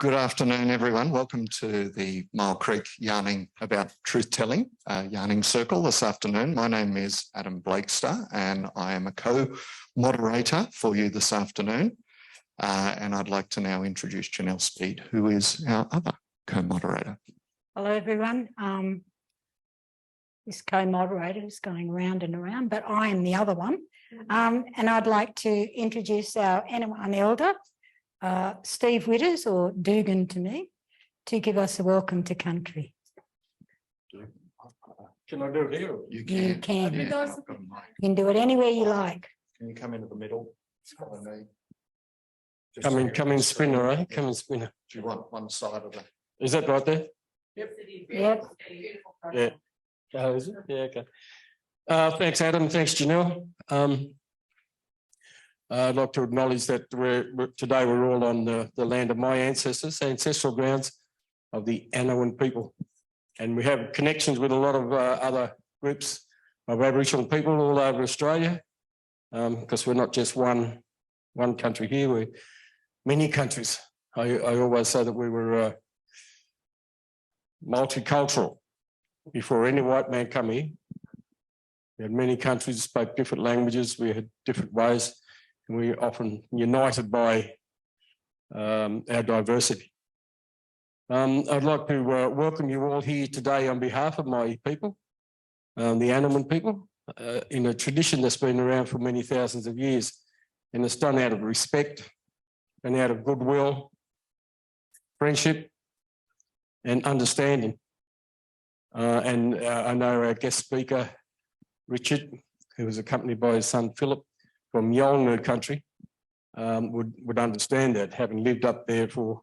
Good afternoon, everyone. Welcome to the Myall Creek Yarning About Truth-Telling Yarning Circle this afternoon. My name is Adam Blakester and I am a co-moderator for you this afternoon. And I'd like to now introduce Janelle Speed, who is our other co-moderator. Hello, everyone. This co-moderator is going round and around, but I am the other one. And I'd like to introduce our N1 elder, Steve Witters, or Dugan to me, to give us a welcome to country. Can I do it here? You can. Yeah. You can do it anywhere you like. Can you come into the middle? Come in spinner, eh? Come in spinner. Do you want one side of the... Is that right there? Yep. Yeah. Oh, is it? Yeah, okay. Thanks, Adam. Thanks, Janelle. I'd like to acknowledge that today we're all on the land of my ancestors, ancestral grounds of the Anowin people. And we have connections with a lot of other groups of Aboriginal people all over Australia, because we're not just one country here, we're many countries. I always say that we were multicultural before any white man come here. We had many countries, spoke different languages, we had different ways. We're often united by our diversity. I'd like to welcome you all here today on behalf of my people, the Anowin people, in a tradition that's been around for many thousands of years. And it's done out of respect and out of goodwill, friendship and understanding. I know our guest speaker, Richard, who was accompanied by his son, Philip, from Myall country, would understand that, having lived up there for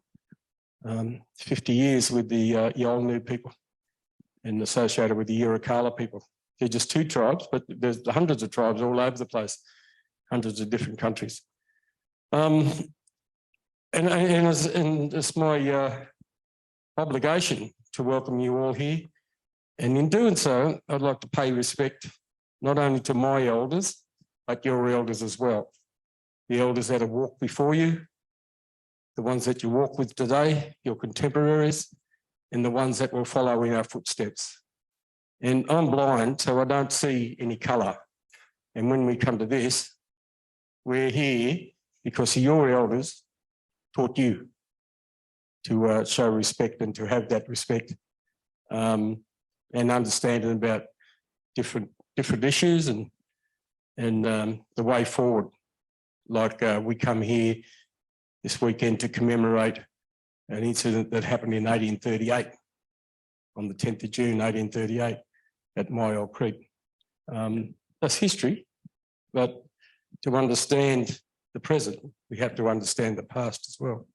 50 years with the Myall people and associated with the Wirrayaraaypeople people. They're just two tribes, but there's hundreds of tribes all over the place, hundreds of different countries. And it's my obligation to welcome you all here. And in doing so, I'd like to pay respect not only to my elders, but your elders as well. The elders that have walked before you, the ones that you walk with today, your contemporaries, and the ones that will follow in our footsteps. And I'm blind, so I don't see any colour. And when we come to this, we're here because your elders taught you to show respect and to have that respect and understanding about different issues and the way forward. Like we come here this weekend to commemorate an incident that happened in 1838, on the 10th of June, 1838, at Myall Creek. That's history, but to understand the present, we have to understand the past as well.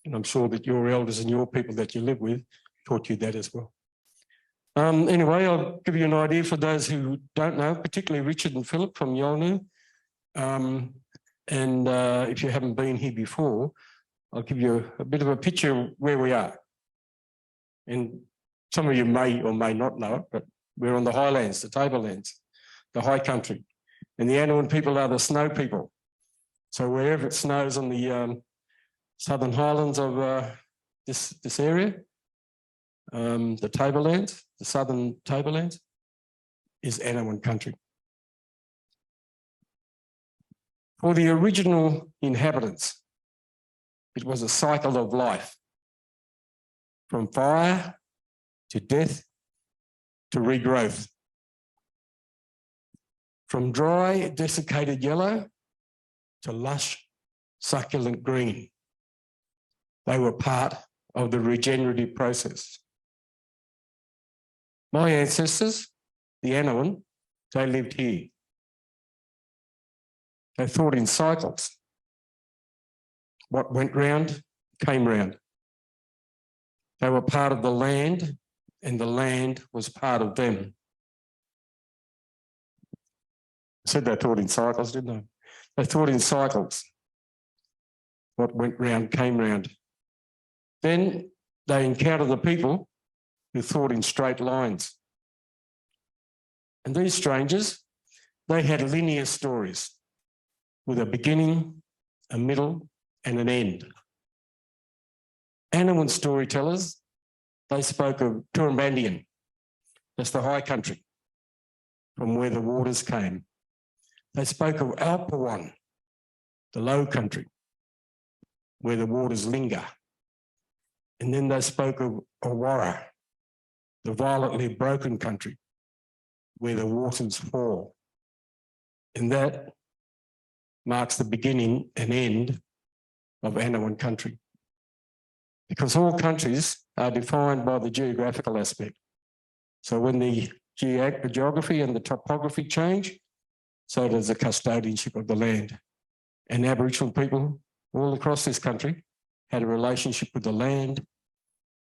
And I'm sure that your elders and your people that you live with taught you that as well. Anyway, I'll give you an idea for those who don't know, particularly Richard and Philip from Myall. If you haven't been here before, I'll give you a bit of a picture of where we are. And some of you may or may not know it, but we're on the highlands, the tablelands, the high country. And the Anowin people are the snow people. So wherever it snows on the southern highlands of this area, the tablelands, the southern tablelands, is Anowin country. For the original inhabitants, it was a cycle of life, from fire to death to regrowth, from dry, desiccated yellow to lush, succulent green. They were part of the regenerative process. My ancestors, the Anowin, they lived here. They thought in cycles. What went round came round. They were part of the land and the land was part of them. I said they thought in cycles, didn't they? They thought in cycles. What went round came round. Then they encountered the people who thought in straight lines. And these strangers, they had linear stories with a beginning, a middle, and an end. Annawan storytellers, they spoke of Turumbandian. That's the high country from where the waters came. They spoke of Alpawan, the low country, where the waters linger. And then they spoke of Awara, the violently broken country, where the waters fall. And that marks the beginning and end of Annawan country. Because all countries are defined by the geographical aspect. So when the geography and the topography change, so does the custodianship of the land. And Aboriginal people all across this country had a relationship with the land.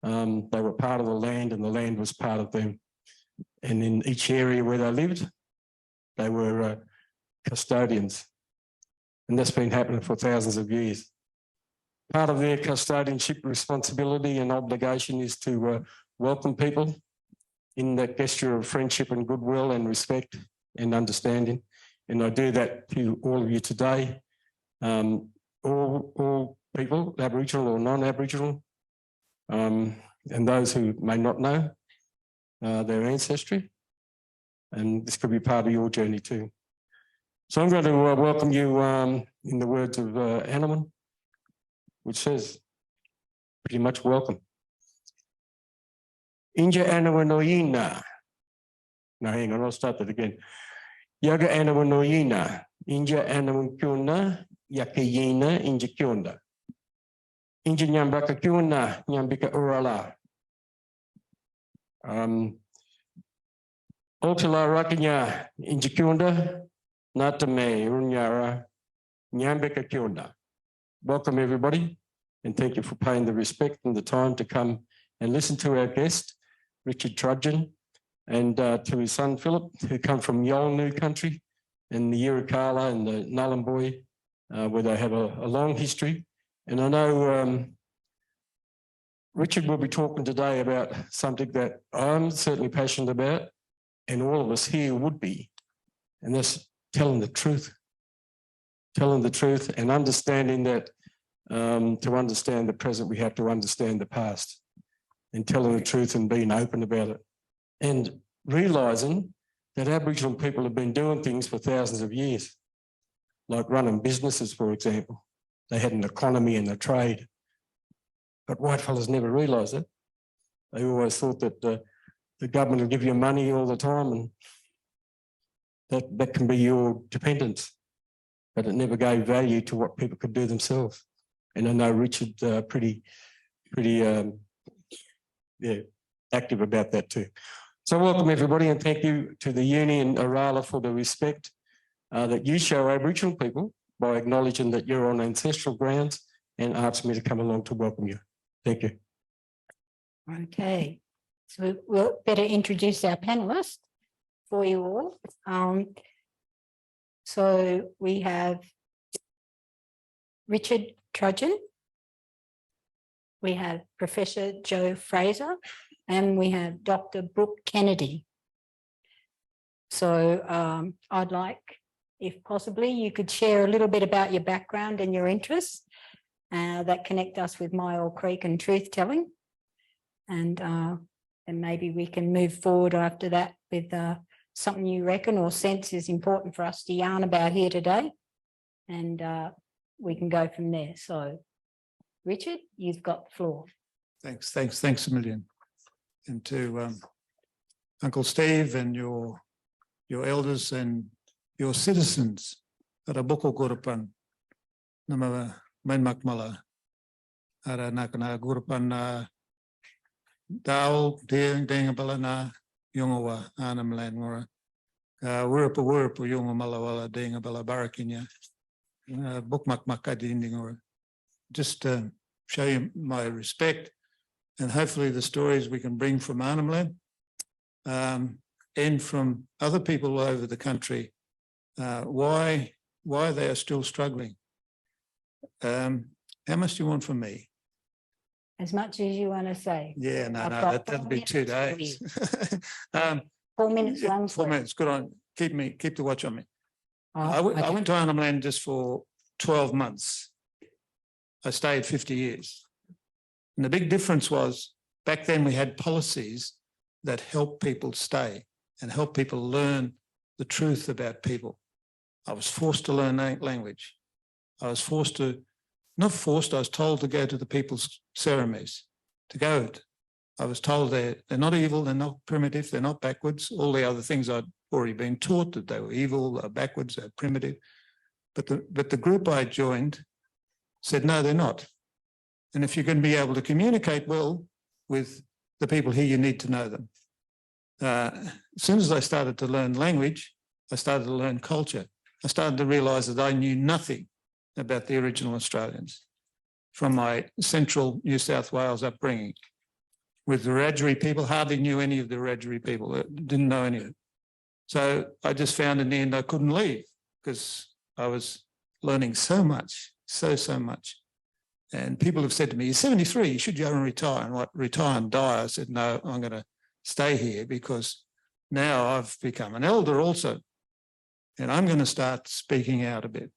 They were part of the land and the land was part of them. And in each area where they lived, they were custodians. And that's been happening for thousands of years. Part of their custodianship responsibility and obligation is to welcome people in that gesture of friendship and goodwill and respect and understanding. And I do that to all of you today. All people, Aboriginal or non-Aboriginal, and those who may not know their ancestry. And this could be part of your journey too. So I'm going to welcome you in the words of Annawan, which says pretty much welcome. Inja Anawanoyina. No, hang on, I'll start that again. Yaga Anawanoyina. Inja Anawankyuna, Yakayina, Inja Kyunda. Inja Nyambaka Kyuna, Nyambika Urala. Otala Rakanya, Inja Kyunda, Natame, Unyara, Nyambika Kyunda. Welcome everybody, and thank you for paying the respect and the time to come and listen to our guest, Richard Trudgen, and to his son Philip, who come from Myall country and the Wirrayaraaypeople and the Nullumboy, where they have a long history. And I know Richard will be talking today about something that I'm certainly passionate about, and all of us here would be, and that's telling the truth. Telling the truth and understanding that to understand the present, we have to understand the past, and telling the truth and being open about it, and realising that Aboriginal people have been doing things for thousands of years, like running businesses, for example. They had an economy and a trade, but whitefellas never realised it. They always thought that the government will give you money all the time and that can be your dependence. But it never gave value to what people could do themselves. And I know Richard's pretty active about that too. So welcome everybody, and thank you to the uni and Arala for the respect that you show Aboriginal people by acknowledging that you're on ancestral grounds and asked me to come along to welcome you. Thank you. Okay, so we'll better introduce our panelists for you all. So we have Richard Trudgen, we have Professor Joe Fraser, and we have Dr. Brooke Kennedy. So I'd like, if possibly, you could share a little bit about your background and your interests that connect us with Myall Creek and truth telling. And maybe we can move forward after that with something you reckon or sense is important for us to yarn about here today. And we can go from there. So, Richard, you've got the floor. Thanks a million. And to Uncle Steve and your elders and your citizens that are boko gurupan nama main makmala ara nakana gurupan dao ding bala na yongawa anam lan ngora Wirrayaraaypeople yonga malawala ding bala barakinya book makmakading or just to show you my respect. And hopefully the stories we can bring from Arnhem Land and from other people all over the country, why they are still struggling. How much do you want from me? As much as you want to say. Yeah, no, that'll be 2 days. 4 minutes long. 4 minutes, good on. Keep the watch on me. Oh, I went to Arnhem Land just for 12 months. I stayed 50 years. And the big difference was back then we had policies that helped people stay and help people learn the truth about people. I was forced to learn language. I was not forced, I was told to go to the people's ceremonies, to go. I was told they're not evil, they're not primitive, they're not backwards. All the other things I'd already been taught, that they were evil, they're backwards, they're primitive. But the group I joined said, no, they're not. And if you're going to be able to communicate well with the people here, you need to know them. As soon as I started to learn language, I started to learn culture. I started to realise that I knew nothing about the original Australians from my central New South Wales upbringing. With the Wirrayaraaypeople people, hardly knew any of the Wirrayaraaypeople people, didn't know any of it. So I just found in the end I couldn't leave because I was learning so much, so much. And people have said to me, you're 73, you should go and retire. And what, retire and die? I said, no, I'm going to stay here because now I've become an elder also. And I'm going to start speaking out a bit.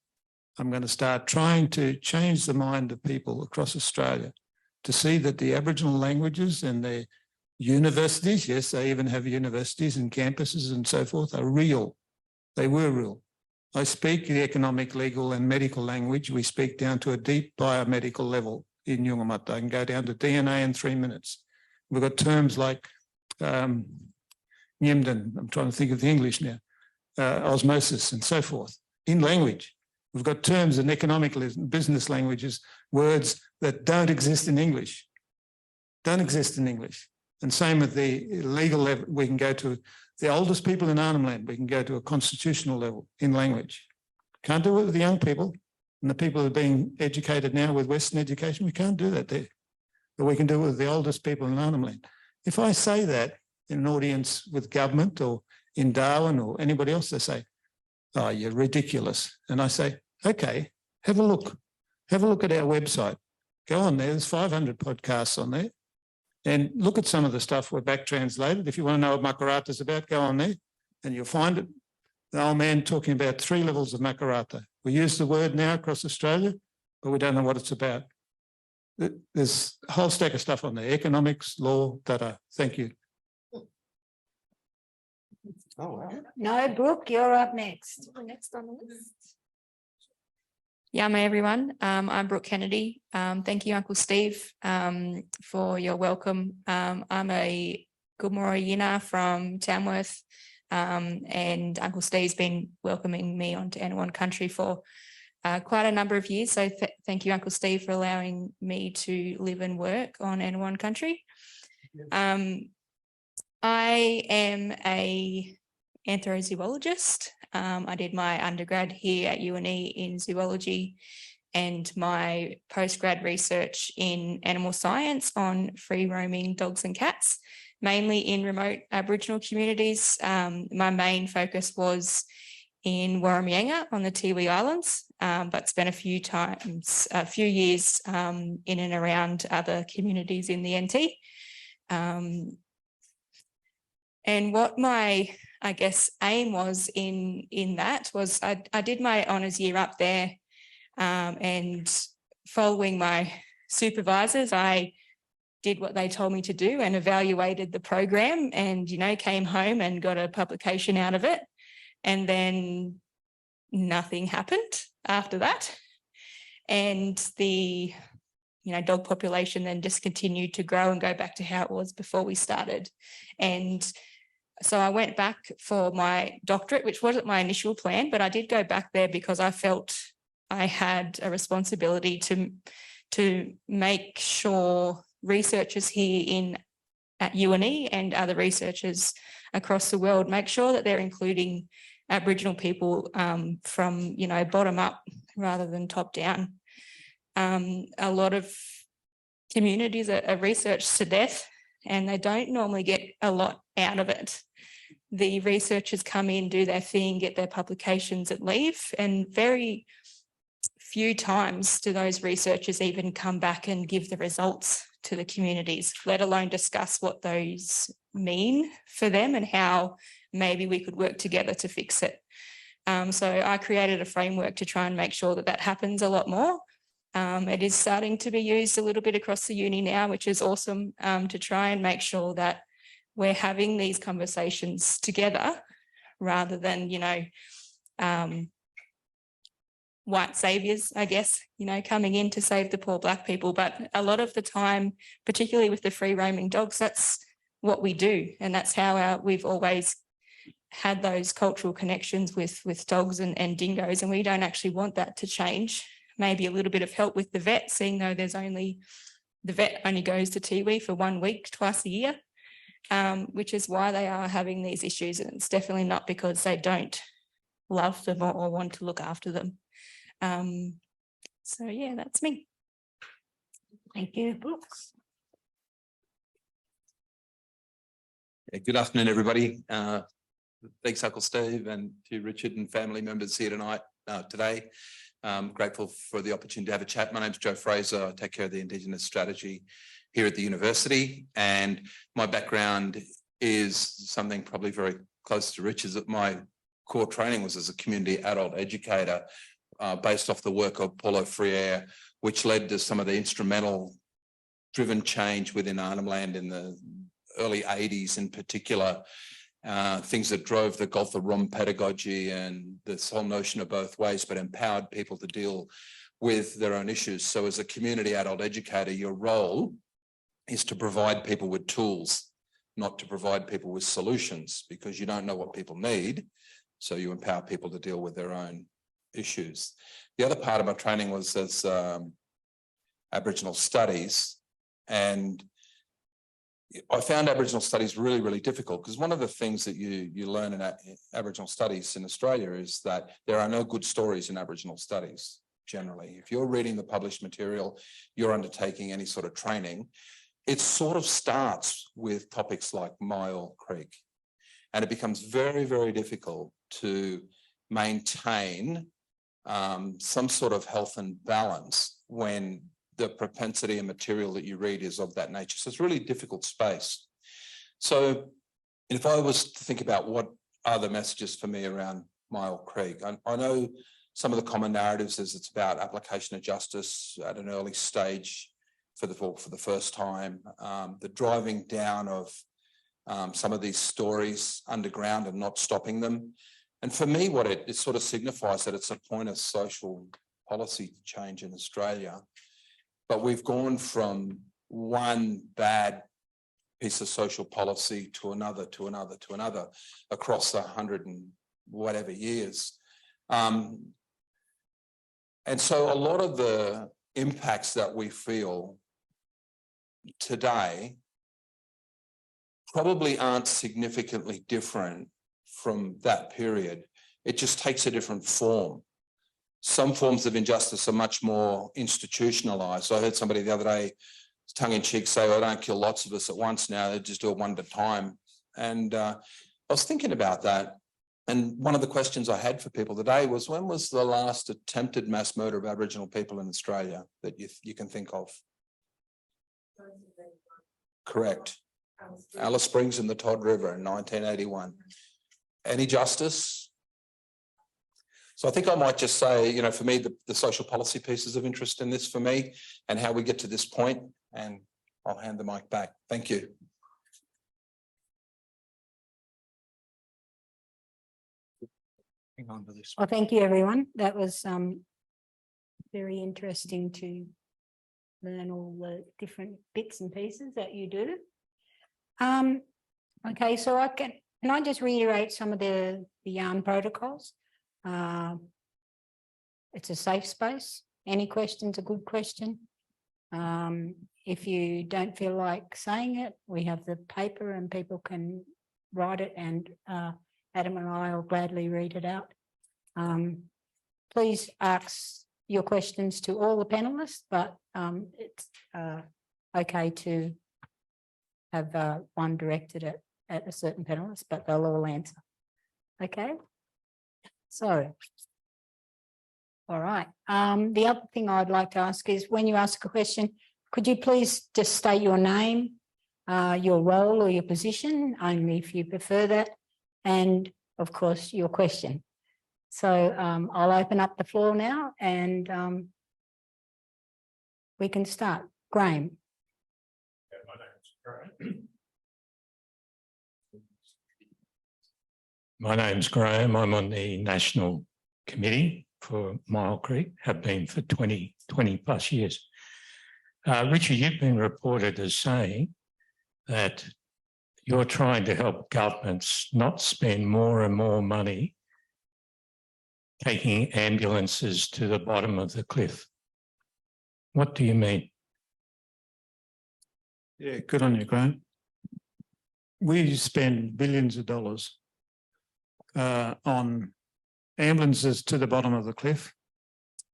I'm going to start trying to change the mind of people across Australia to see that the Aboriginal languages and their universities, yes, they even have universities and campuses and so forth, are real. They were real. I speak the economic, legal and medical language. We speak down to a deep biomedical level in Yungamata. I can go down to DNA in 3 minutes. We've got terms like Nyimden, I'm trying to think of the English now, osmosis and so forth, in language. We've got terms in economic business languages, words that don't exist in English, don't exist in English. And same with the legal level, we can go to the oldest people in Arnhem Land, we can go to a constitutional level in language. Can't do it with the young people and the people who are being educated now with Western education, we can't do that there. But we can do it with the oldest people in Arnhem Land. If I say that in an audience with government or in Darwin or anybody else, they say, oh, you're ridiculous. And I say, okay, have a look. Have a look at our website. Go on there, there's 500 podcasts on there. And look at some of the stuff we're back translated. If you want to know what Makarata is about, go on there and you'll find it. The old man talking about 3 levels of Makarata. We use the word now across Australia, but we don't know what it's about. There's a whole stack of stuff on there, economics, law, data. Thank you. Oh, wow. No, Brooke, you're up next. Next on the list. Yama everyone, I'm Brooke Kennedy. Thank you, Uncle Steve, for your welcome. I'm a Gumorayina from Tamworth, and Uncle Steve's been welcoming me onto N1 country for quite a number of years. So thank you, Uncle Steve, for allowing me to live and work on N1 country. I am a anthrozoologist. I did my undergrad here at UNE in zoology and my postgrad research in animal science on free roaming dogs and cats, mainly in remote Aboriginal communities. My main focus was in Wirrayaraaypeople on the Tiwi Islands, but spent a few years in and around other communities in the NT. And what my, I guess, aim was in that was I did my honours year up there, and following my supervisors, I did what they told me to do and evaluated the program and, came home and got a publication out of it. And then nothing happened after that. And the, dog population then just continued to grow and go back to how it was before we started. And so I went back for my doctorate, which wasn't my initial plan, but I did go back there because I felt I had a responsibility to make sure researchers here at UNE and other researchers across the world make sure that they're including Aboriginal people from, bottom up rather than top down. A lot of communities are researched to death and they don't normally get a lot out of it. The researchers come in, do their thing, get their publications and leave, and very few times do those researchers even come back and give the results to the communities, let alone discuss what those mean for them and how maybe we could work together to fix it. So I created a framework to try and make sure that that happens a lot more. It is starting to be used a little bit across the uni now, which is awesome, to try and make sure that we're having these conversations together rather than, white saviours, I guess, coming in to save the poor Black people. But a lot of the time, particularly with the free roaming dogs, that's what we do. And that's how we've always had those cultural connections with dogs and dingoes. And we don't actually want that to change. Maybe a little bit of help with the vet, seeing though the vet only goes to Tiwi for 1 week, twice a year, which is why they are having these issues. And it's definitely not because they don't love them or want to look after them. So yeah, that's me. Thank you, Brooke. Good afternoon, everybody. Thanks, Uncle Steve, and to Richard and family members here tonight, today. Grateful for the opportunity to have a chat. My name's Joe Fraser. I take care of the Indigenous strategy here at the university, and my background is something probably very close to Richard's. That my core training was as a community adult educator, based off the work of Paulo Freire, which led to some of the instrumental driven change within Arnhem Land in the early 80s in particular, things that drove the Gulf of Rum pedagogy and this whole notion of both ways, but empowered people to deal with their own issues. So as a community adult educator, your role is to provide people with tools, not to provide people with solutions, because you don't know what people need. So you empower people to deal with their own issues. The other part of my training was as Aboriginal studies, and I found Aboriginal studies really, really difficult, because one of the things that you learn in Aboriginal studies in Australia is that there are no good stories in Aboriginal studies generally. If you're reading the published material, you're undertaking any sort of training, it sort of starts with topics like Myall Creek, and it becomes very, very difficult to maintain some sort of health and balance when the propensity and material that you read is of that nature. So it's a really difficult space. So if I was to think about what are the messages for me around Myall Creek, I know some of the common narratives is it's about application of justice at an early stage for the first time, the driving down of some of these stories underground and not stopping them. And for me, what it sort of signifies that it's a point of social policy change in Australia. But we've gone from one bad piece of social policy to another, to another, to another across 100 and whatever years. And so a lot of the impacts that we feel today probably aren't significantly different from that period. It just takes a different form. Some forms of injustice are much more institutionalized. I heard somebody the other day, tongue-in-cheek, say, "I don't kill lots of us at once now, they just do it one at a time." And I was thinking about that. And one of the questions I had for people today was, when was the last attempted mass murder of Aboriginal people in Australia that you can think of? Correct. Alice Springs and the Todd River in 1981. Any justice? So I think I might just say, for me, the social policy pieces of interest in this for me and how we get to this point, and I'll hand the mic back. Thank you. Hang on to this. Well, thank you, everyone. That was very interesting to learn all the different bits and pieces that you do. Okay, so can I just reiterate some of the yarn protocols? It's a safe space. Any question's a good question. If you don't feel like saying it, we have the paper and people can write it, and Adam and I will gladly read it out. Please ask your questions to all the panelists, but it's okay to have one directed at a certain panelist, but they'll all answer. Okay. So, all right. The other thing I'd like to ask is, when you ask a question, could you please just state your name, your role or your position, only if you prefer that, and of course your question. So I'll open up the floor now, and we can start. Graham. My name's Graham. I'm on the National Committee for Myall Creek, have been for 20 plus years. Richard, you've been reported as saying that you're trying to help governments not spend more and more money taking ambulances to the bottom of the cliff. What do you mean? Yeah, good on you, Graham. We spend billions of dollars on ambulances to the bottom of the cliff,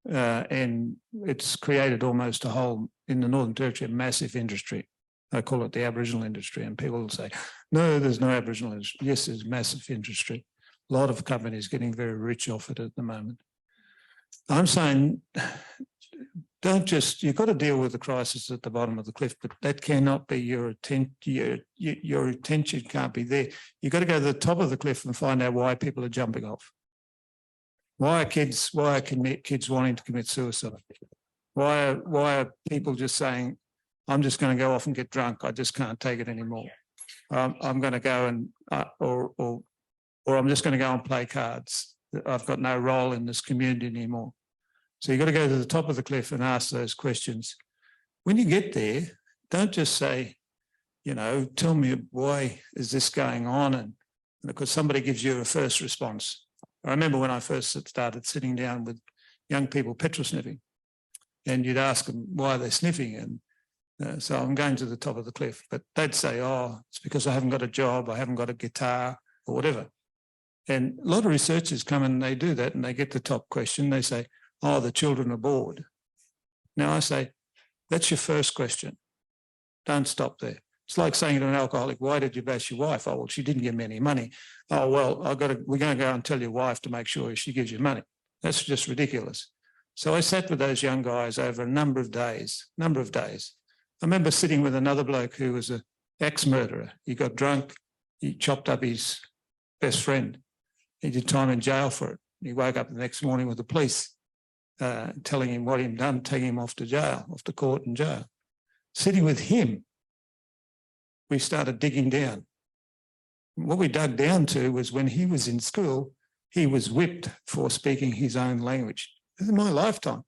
and it's created almost a whole, in the Northern Territory, a massive industry. I call it the Aboriginal industry, and people will say, no, there's no Aboriginal industry. Yes, there's massive industry. A lot of companies getting very rich off it at the moment. I'm saying, don't just, you've got to deal with the crisis at the bottom of the cliff, but that cannot be your attention. Your attention can't be there. You've got to go to the top of the cliff and find out why people are jumping off. Why are kids wanting to commit suicide? Why are people just saying, I'm just going to go off and get drunk. I just can't take it anymore. I'm going to go and, or I'm just going to go and play cards. I've got no role in this community anymore. So you've got to go to the top of the cliff and ask those questions. When you get there, don't just say, you know, tell me why is this going on? And because somebody gives you a first response. I remember when I first started sitting down with young people petrol sniffing, and you'd ask them why they're sniffing. And so I'm going to the top of the cliff, but they'd say, oh, it's because I haven't got a job, I haven't got a guitar or whatever. And a lot of researchers come and they do that and they get the top question. They say, oh, the children are bored. Now I say, that's your first question. Don't stop there. It's like saying to an alcoholic, why did you bash your wife? Oh, well, she didn't give me any money. Oh, well, we're going to go and tell your wife to make sure she gives you money. That's just ridiculous. So I sat with those young guys over a number of days. I remember sitting with another bloke who was an ex-murderer. He got drunk. He chopped up his best friend. He did time in jail for it. He woke up the next morning with the police telling him what he'd done, taking him off to jail, off to court and jail. Sitting with him, we started digging down. What we dug down to was when he was in school, he was whipped for speaking his own language. In my lifetime.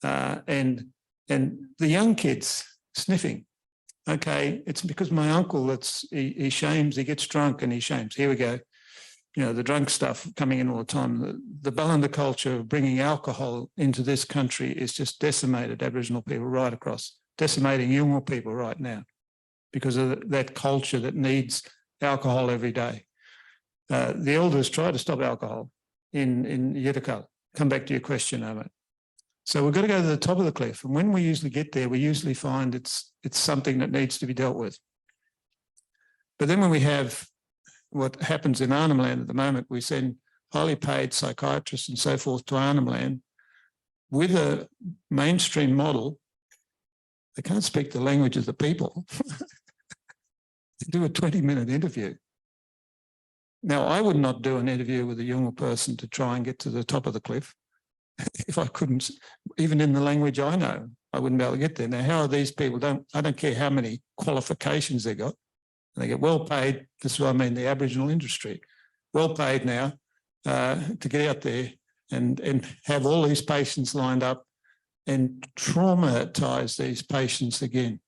And the young kids sniffing. Okay, it's because my uncle, he shames, he gets drunk and he shames. Here we go. You know, the drunk stuff coming in all the time. The Ballanda culture of bringing alcohol into this country is just decimated Aboriginal people right across, decimating Yolngu people right now because of that culture that needs alcohol every day. The elders try to stop alcohol in Yidakal. Come back to your question, Ahmed. So we've got to go to the top of the cliff. And when we usually get there, we usually find it's something that needs to be dealt with. But then when we have what happens in Arnhem Land at the moment, we send highly paid psychiatrists and so forth to Arnhem Land with a mainstream model. They can't speak the language of the people. They do a 20-minute interview. Now, I would not do an interview with a Yolngu person to try and get to the top of the cliff. If I couldn't, even in the language I know, I wouldn't be able to get there. Now, how are these people? I don't care how many qualifications they got. They get well paid. This is what I mean, the Aboriginal industry. Well paid now to get out there and have all these patients lined up and traumatise these patients again.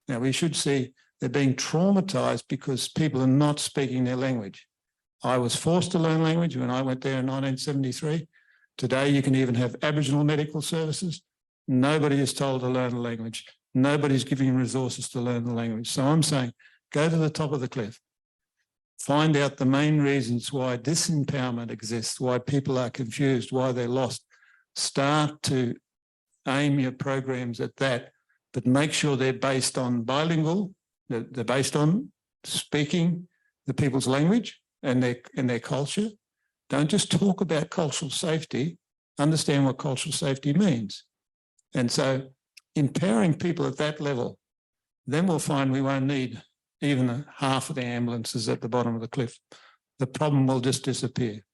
Now, we should see they're being traumatised because people are not speaking their language. I was forced to learn language when I went there in 1973. Today, you can even have Aboriginal medical services. Nobody is told to learn a language. Nobody's giving resources to learn the language. So I'm saying, go to the top of the cliff. Find out the main reasons why disempowerment exists, why people are confused, why they're lost. Start to aim your programs at that, but make sure they're based on bilingual, they're based on speaking the people's language and their culture. Don't just talk about cultural safety, understand what cultural safety means. And so empowering people at that level, then we'll find we won't need even half of the ambulances at the bottom of the cliff. The problem will just disappear.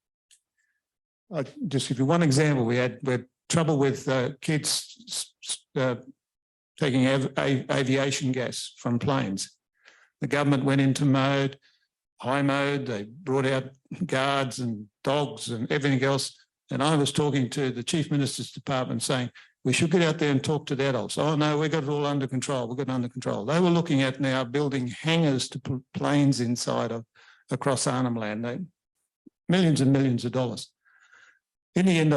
I'll just give you one example. We had where trouble with kids taking aviation gas from planes. The government went into high mode. They brought out guards and dogs and everything else. And I was talking to the Chief Minister's Department saying, we should get out there and talk to the adults. Oh, no, we've got it all under control. We've got it under control. They were looking at now building hangars to put planes inside of across Arnhem Land. Millions and millions of dollars. In the end,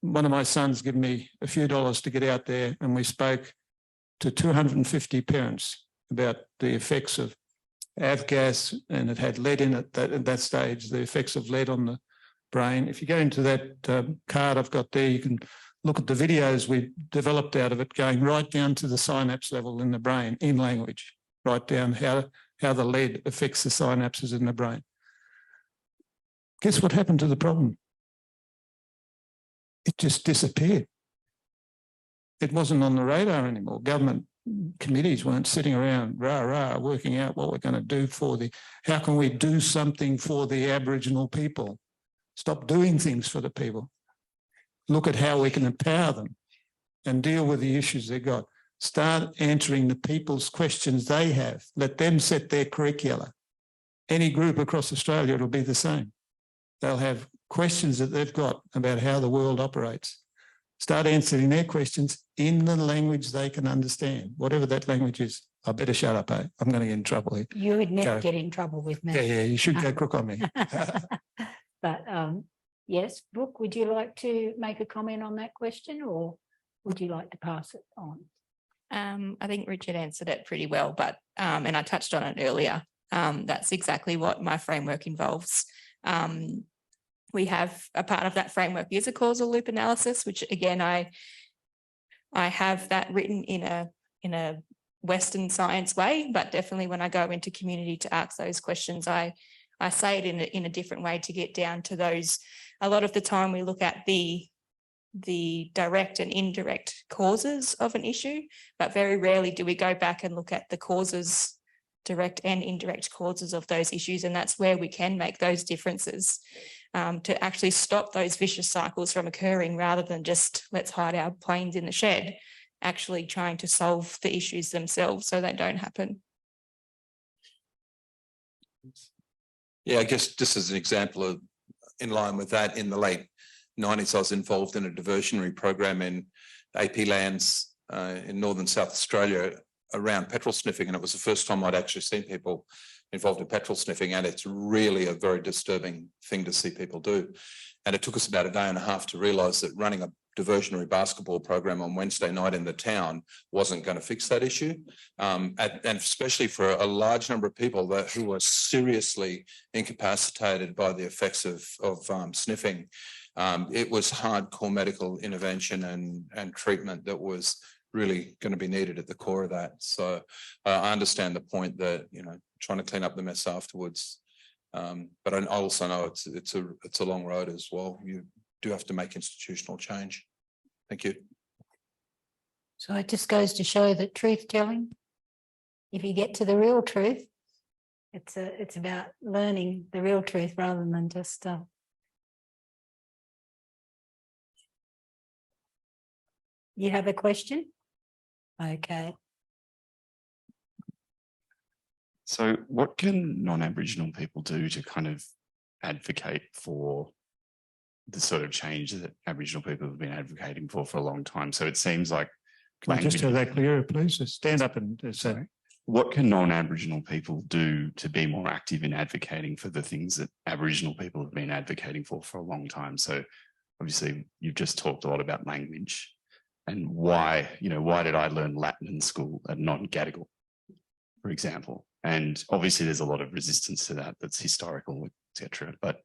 one of my sons gave me a few dollars to get out there, and we spoke to 250 parents about the effects of avgas, and it had lead in it at that stage, the effects of lead on the brain. If you go into that card I've got there, you can look at the videos we developed out of it, going right down to the synapse level in the brain in language, right down how the lead affects the synapses in the brain. Guess what happened to the problem? It just disappeared. It wasn't on the radar anymore. Government committees weren't sitting around working out what we're going to do how can we do something for the Aboriginal people? Stop doing things for the people. Look at how we can empower them and deal with the issues they've got. Start answering the people's questions they have. Let them set their curricula. Any group across Australia, it'll be the same. They'll have questions that they've got about how the world operates. Start answering their questions in the language they can understand, whatever that language is. I better shut up, eh? I'm going to get in trouble here. You would never get in trouble with me. Yeah, you should go crook on me. But yes, Brooke, would you like to make a comment on that question, or would you like to pass it on? I think Richard answered it pretty well, but and I touched on it earlier. That's exactly what my framework involves. We have a part of that framework is a causal loop analysis, which again I have that written in a Western science way, but definitely when I go into community to ask those questions, I say it in a different way to get down to those. A lot of the time we look at the direct and indirect causes of an issue, but very rarely do we go back and look at the causes, direct and indirect causes of those issues. And that's where we can make those differences to actually stop those vicious cycles from occurring, rather than just let's hide our planes in the shed, actually trying to solve the issues themselves so they don't happen. Yeah, I guess just as an example of in line with that, in the late 90s, I was involved in a diversionary program in AP lands in northern South Australia around petrol sniffing, and it was the first time I'd actually seen people involved in petrol sniffing, and it's really a very disturbing thing to see people do. And it took us about a day and a half to realise that running a diversionary basketball program on Wednesday night in the town wasn't going to fix that issue, and especially for a large number of people who were seriously incapacitated by the effects of sniffing. It was hardcore medical intervention and treatment that was really going to be needed at the core of that. So I understand the point that, you know, trying to clean up the mess afterwards, but I also know it's a long road as well. You do have to make institutional change. Thank you. So it just goes to show that truth telling, if you get to the real truth, it's about learning the real truth rather than just you have a question? Okay. So what can non-Aboriginal people do to kind of advocate for the sort of change that Aboriginal people have been advocating for a long time? So it seems like... Can I just have that clearer, please? Just stand up and say... What can non-Aboriginal people do to be more active in advocating for the things that Aboriginal people have been advocating for a long time? So obviously you've just talked a lot about language and why did I learn Latin in school and not in Gadigal, for example? And obviously there's a lot of resistance to that that's historical, etc. But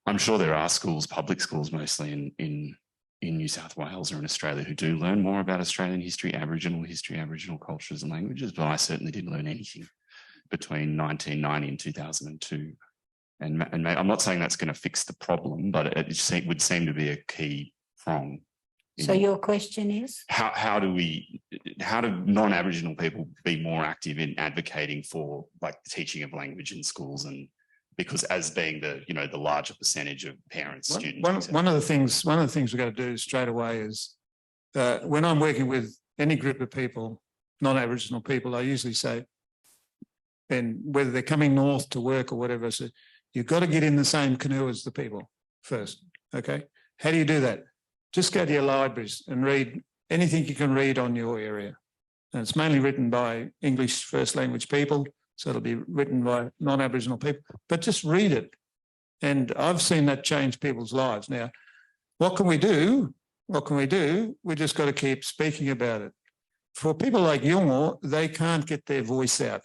I'm sure there are schools, public schools mostly in New South Wales or in Australia, who do learn more about Australian history, Aboriginal cultures and languages, but I certainly didn't learn anything between 1990 and 2002. And I'm not saying that's going to fix the problem, but it would seem to be a key prong. So your question is? How do non-Aboriginal people be more active in advocating for like the teaching of language in schools and because as being the, you know, the larger percentage of parents, students. One of the things we've got to do straight away is when I'm working with any group of people, non-Aboriginal people, I usually say, and whether they're coming north to work or whatever, I say, you've got to get in the same canoe as the people first. Okay. How do you do that? Just go to your libraries and read anything you can read on your area. And it's mainly written by English first language people. So it'll be written by non-Aboriginal people, but just read it. And I've seen that change people's lives. Now, what can we do? What can we do? We just got to keep speaking about it. For people like Yolngu, they can't get their voice out.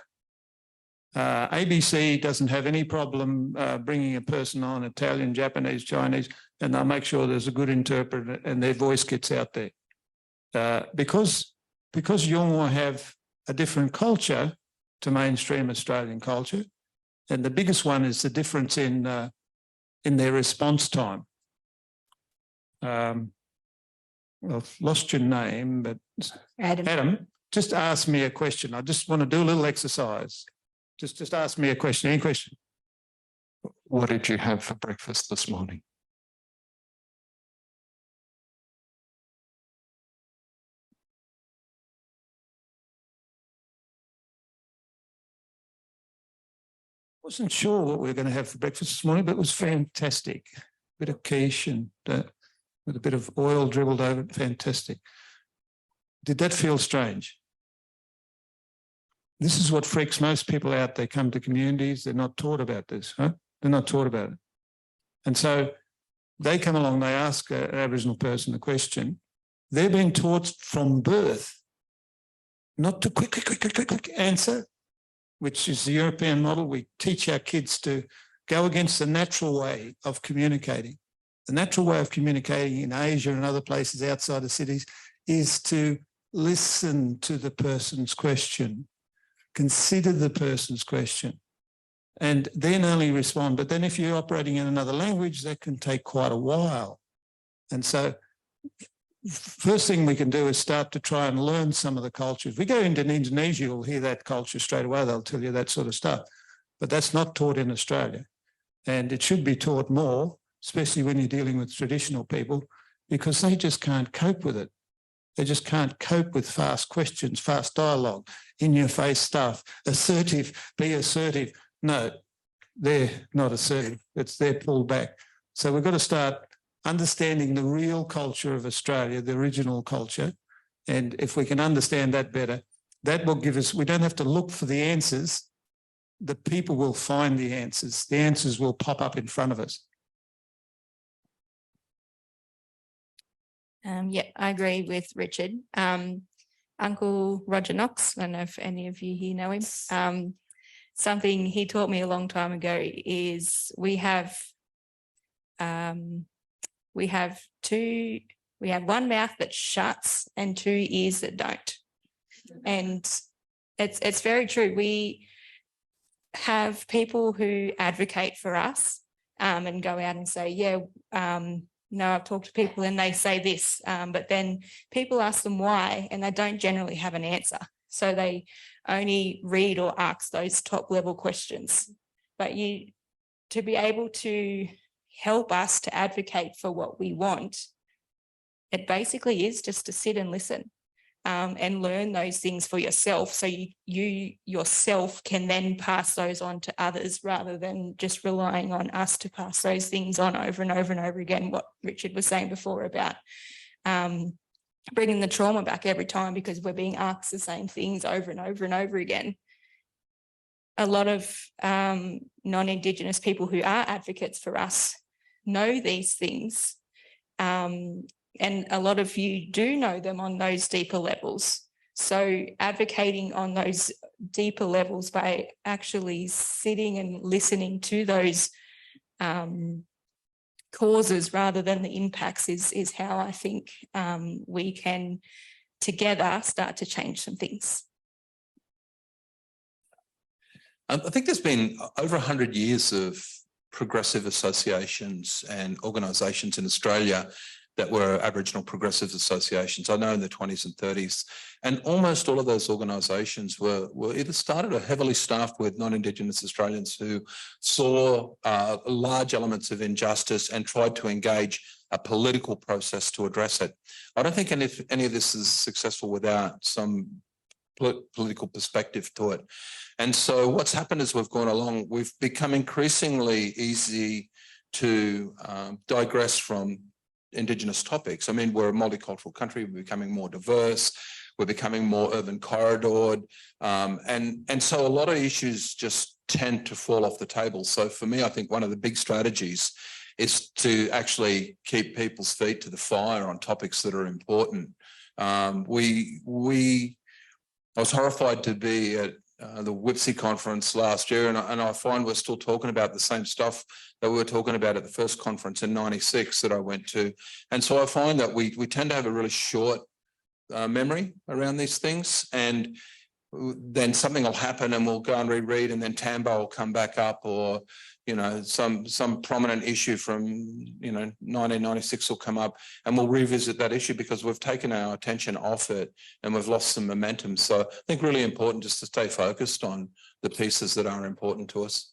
ABC doesn't have any problem bringing a person on, Italian, Japanese, Chinese, and they'll make sure there's a good interpreter and their voice gets out there. Because Yolngu have a different culture to mainstream Australian culture, and the biggest one is the difference in their response time. I've lost your name, but Adam, just ask me a question. I just want to do a little exercise. Just ask me a question. Any question? What did you have for breakfast this morning? Wasn't sure what we were going to have for breakfast this morning, but it was fantastic. A bit of quiche and with a bit of oil dribbled over it. Fantastic. Did that feel strange? This is what freaks most people out. They come to communities, they're not taught about this, huh? They're not taught about it. And so they come along, they ask an Aboriginal person a question. They're being taught from birth not to quick answer, which is the European model. We teach our kids to go against the natural way of communicating. The natural way of communicating in Asia and other places outside of cities is to listen to the person's question, consider the person's question, and then only respond. But then if you're operating in another language, that can take quite a while. And so first thing we can do is start to try and learn some of the culture. If we go into Indonesia, you'll hear that culture straight away. They'll tell you that sort of stuff. But that's not taught in Australia. And it should be taught more, especially when you're dealing with traditional people, because they just can't cope with it. They just can't cope with fast questions, fast dialogue, in-your-face stuff, assertive, be assertive. No, they're not assertive. They're pulled back. So we've got to start understanding the real culture of Australia, the original culture. And if we can understand that better, that will give us, we don't have to look for the answers. The people will find the answers. The answers will pop up in front of us. Yeah, I agree with Richard. Uncle Roger Knox, I don't know if any of you here know him. Something he taught me a long time ago is we have one mouth that shuts and two ears that don't. And it's very true. We have people who advocate for us and go out and say, yeah, no, I've talked to people and they say this, but then people ask them why, and they don't generally have an answer. So they only read or ask those top level questions. But to be able to help us to advocate for what we want, it basically is just to sit and listen and learn those things for yourself. So you yourself can then pass those on to others rather than just relying on us to pass those things on over and over and over again. What Richard was saying before about bringing the trauma back every time because we're being asked the same things over and over and over again. A lot of non-Indigenous people who are advocates for us know these things. And a lot of you do know them on those deeper levels. So advocating on those deeper levels by actually sitting and listening to those causes rather than the impacts is how I think we can together start to change some things. I think there's been over 100 years of progressive associations and organisations in Australia that were Aboriginal progressive associations. I know in the 20s and 30s, and almost all of those organisations were either started or heavily staffed with non-Indigenous Australians who saw large elements of injustice and tried to engage a political process to address it. I don't think any of this is successful without some political perspective to it. And so what's happened is we've gone along, we've become increasingly easy to digress from Indigenous topics. I mean, we're a multicultural country, we're becoming more diverse, we're becoming more urban corridored, and so a lot of issues just tend to fall off the table. So for me, I think one of the big strategies is to actually keep people's feet to the fire on topics that are important. I was horrified to be at the Whipsy conference last year, and I find we're still talking about the same stuff that we were talking about at the first conference in '96 that I went to. And so I find that we tend to have a really short memory around these things, and then something will happen and we'll go and reread, and then Tambo will come back up, or some prominent issue from 1996 will come up, and we'll revisit that issue because we've taken our attention off it and we've lost some momentum. So I think really important just to stay focused on the pieces that are important to us.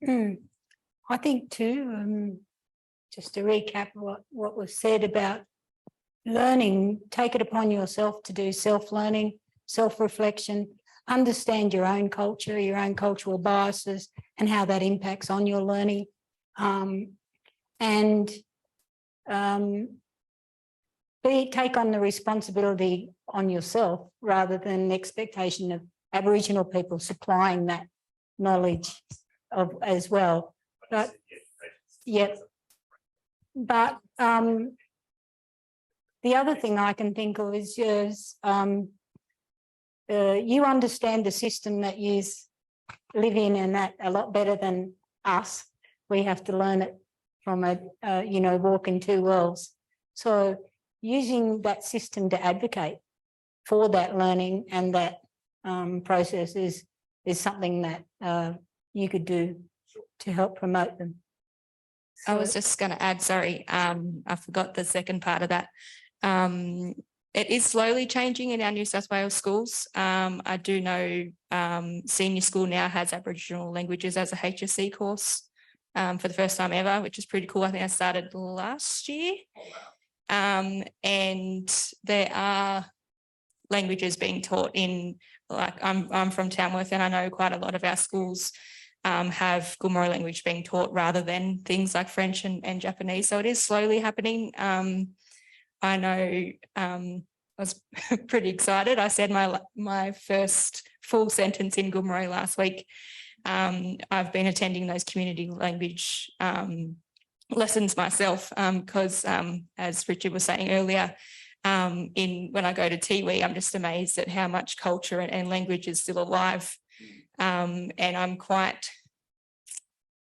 I think too, just to recap what was said about learning, take it upon yourself to do self-learning, self-reflection, understand your own culture, your own cultural biases, and how that impacts on your learning. Take on the responsibility on yourself rather than the expectation of Aboriginal people supplying that knowledge as well. But yeah, but the other thing I can think of is just you understand the system that you live in, and that a lot better than us. We have to learn it from walk in two worlds. So using that system to advocate for that learning and that process is something that you could do to help promote them. I was just going to add, sorry, I forgot the second part of that. It is slowly changing in our New South Wales schools. I do know senior school now has Aboriginal languages as a HSC course for the first time ever, which is pretty cool. I think I started last year. And there are languages being taught in, like I'm from Tamworth, and I know quite a lot of our schools have Gomeroi language being taught rather than things like French and Japanese. So it is slowly happening. I know I was pretty excited. I said my first full sentence in Gomeroi last week. I've been attending those community language lessons myself because, as Richard was saying earlier, when I go to Tiwi, I'm just amazed at how much culture and language is still alive. And I'm quite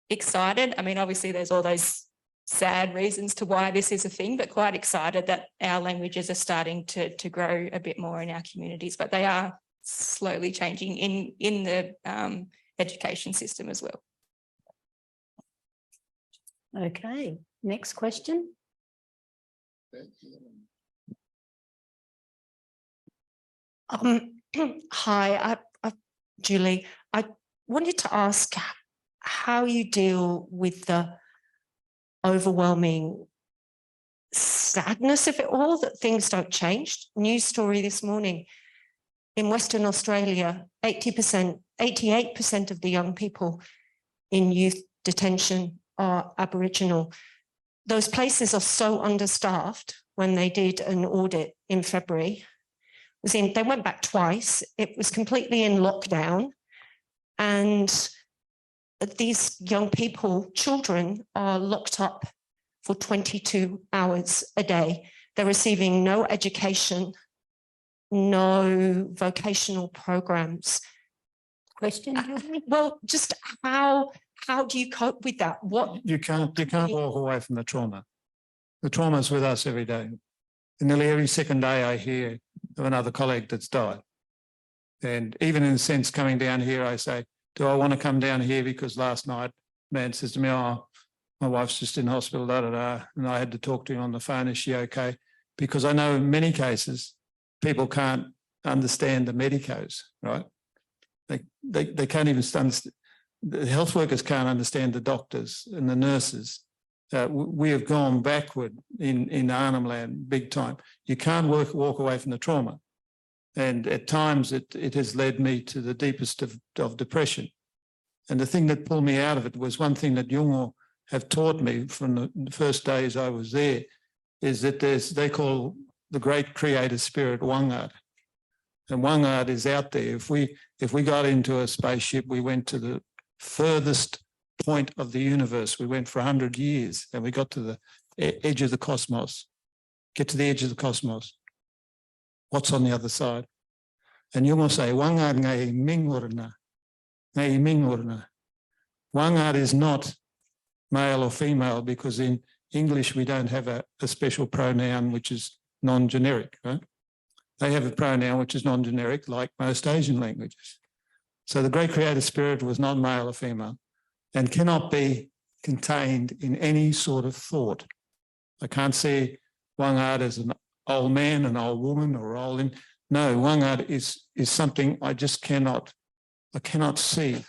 excited. I mean, obviously there's all those sad reasons to why this is a thing, but quite excited that our languages are starting to grow a bit more in our communities, but they are slowly changing in the education system as well. Okay, next question. Hi, Julie. I wanted to ask how you deal with the overwhelming sadness of it all, that things don't change. News story this morning in Western Australia, 88% of the young people in youth detention are Aboriginal. Those places are so understaffed. When they did an audit in February, they went back twice. It was completely in lockdown, and these young people, children, are locked up for 22 hours a day. They're receiving no education, no vocational programs. Question, Julie? Well, just how do you cope with that? You can't walk away from the trauma. The trauma is with us every day. And nearly every second day I hear of another colleague that's died. And even in a sense, coming down here, I say, do I want to come down here because last night man says to me, oh, my wife's just in hospital, and I had to talk to him on the phone, is she okay? Because I know in many cases, people can't understand the medicos, right? They can't even understand, the health workers can't understand the doctors and the nurses. We have gone backward in Arnhem Land big time. You can't walk away from the trauma. And at times it has led me to the deepest of depression. And the thing that pulled me out of it was one thing that Jungo have taught me from the first days I was there, is that they call the great creator spirit Wangad. And Wangad is out there. If we got into a spaceship, we went to the furthest point of the universe. We went for 100 years and we got to the edge of the cosmos. Get to the edge of the cosmos. What's on the other side? And you will say, Wangad ngai mingurna, ngai mingurna. Wangad is not male or female, because in English we don't have a special pronoun which is non-generic, right? They have a pronoun which is non-generic, like most Asian languages. So the great creator spirit was not male or female and cannot be contained in any sort of thought. I can't see Wangad as an old man, an old woman, or old in. No, Wangad is something I just cannot see.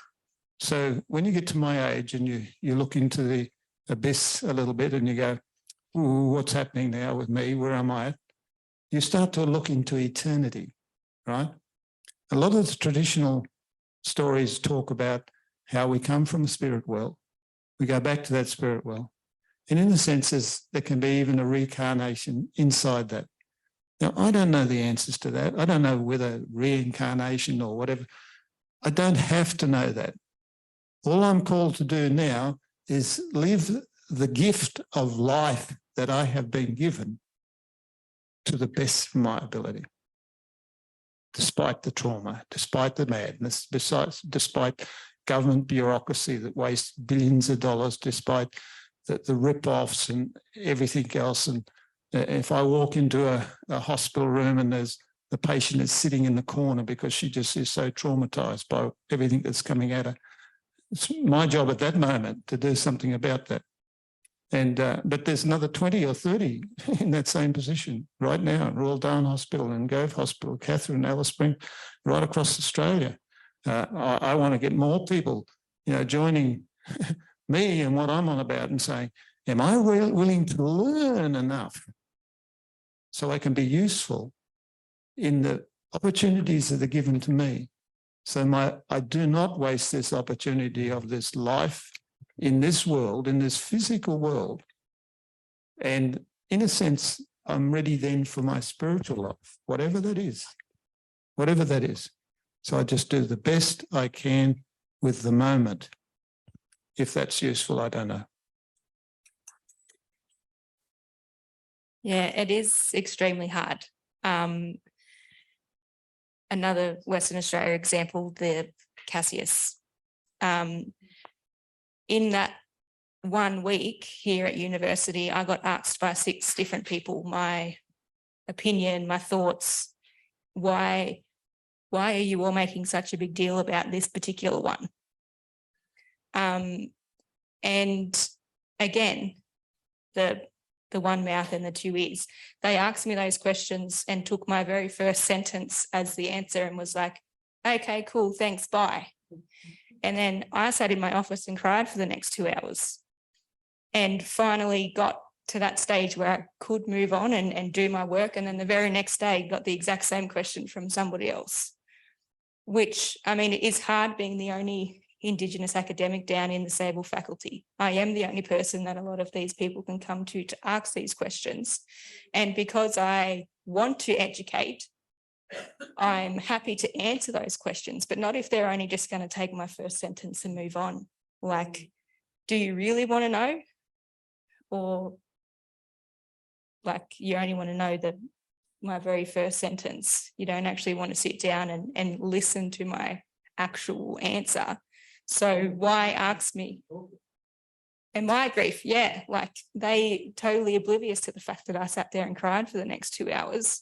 So when you get to my age and you look into the abyss a little bit and you go, ooh, what's happening now with me? Where am I? You start to look into eternity, right? A lot of the traditional stories talk about how we come from a spirit world. We go back to that spirit world. And in a sense, there can be even a reincarnation inside that. Now, I don't know the answers to that. I don't know whether reincarnation or whatever. I don't have to know that. All I'm called to do now is live the gift of life that I have been given to the best of my ability, despite the trauma, despite the madness, despite government bureaucracy that wastes billions of dollars, despite the rip-offs and everything else. And if I walk into a hospital room and the patient is sitting in the corner because she just is so traumatized by everything that's coming at her, it's my job at that moment to do something about that. And but there's another 20 or 30 in that same position right now at Royal Darwin Hospital and Gove Hospital, Catherine, Alice Spring, right across Australia. I want to get more people, joining me and what I'm on about and saying, am I willing to learn enough so I can be useful in the opportunities that are given to me? So I do not waste this opportunity of this life in this world, in this physical world. And in a sense, I'm ready then for my spiritual life, whatever that is, whatever that is. So I just do the best I can with the moment. If that's useful, I don't know. Yeah, it is extremely hard. Another Western Australia example, the Cassius. In that 1 week here at university, I got asked by 6 different people my opinion, my thoughts. Why are you all making such a big deal about this particular one? And again, the one mouth and the two ears. They asked me those questions and took my very first sentence as the answer and was like, okay, cool, thanks, bye. And then I sat in my office and cried for the next 2 hours and finally got to that stage where I could move on and do my work. And then the very next day got the exact same question from somebody else, which, I mean, it is hard being the only Indigenous academic down in the Sable faculty. I am the only person that a lot of these people can come to ask these questions. And because I want to educate, I'm happy to answer those questions, but not if they're only just going to take my first sentence and move on. Like, do you really want to know? Or like, you only want to know my very first sentence. You don't actually want to sit down and listen to my actual answer. So why ask me? And my grief, yeah, like they totally oblivious to the fact that I sat there and cried for the next 2 hours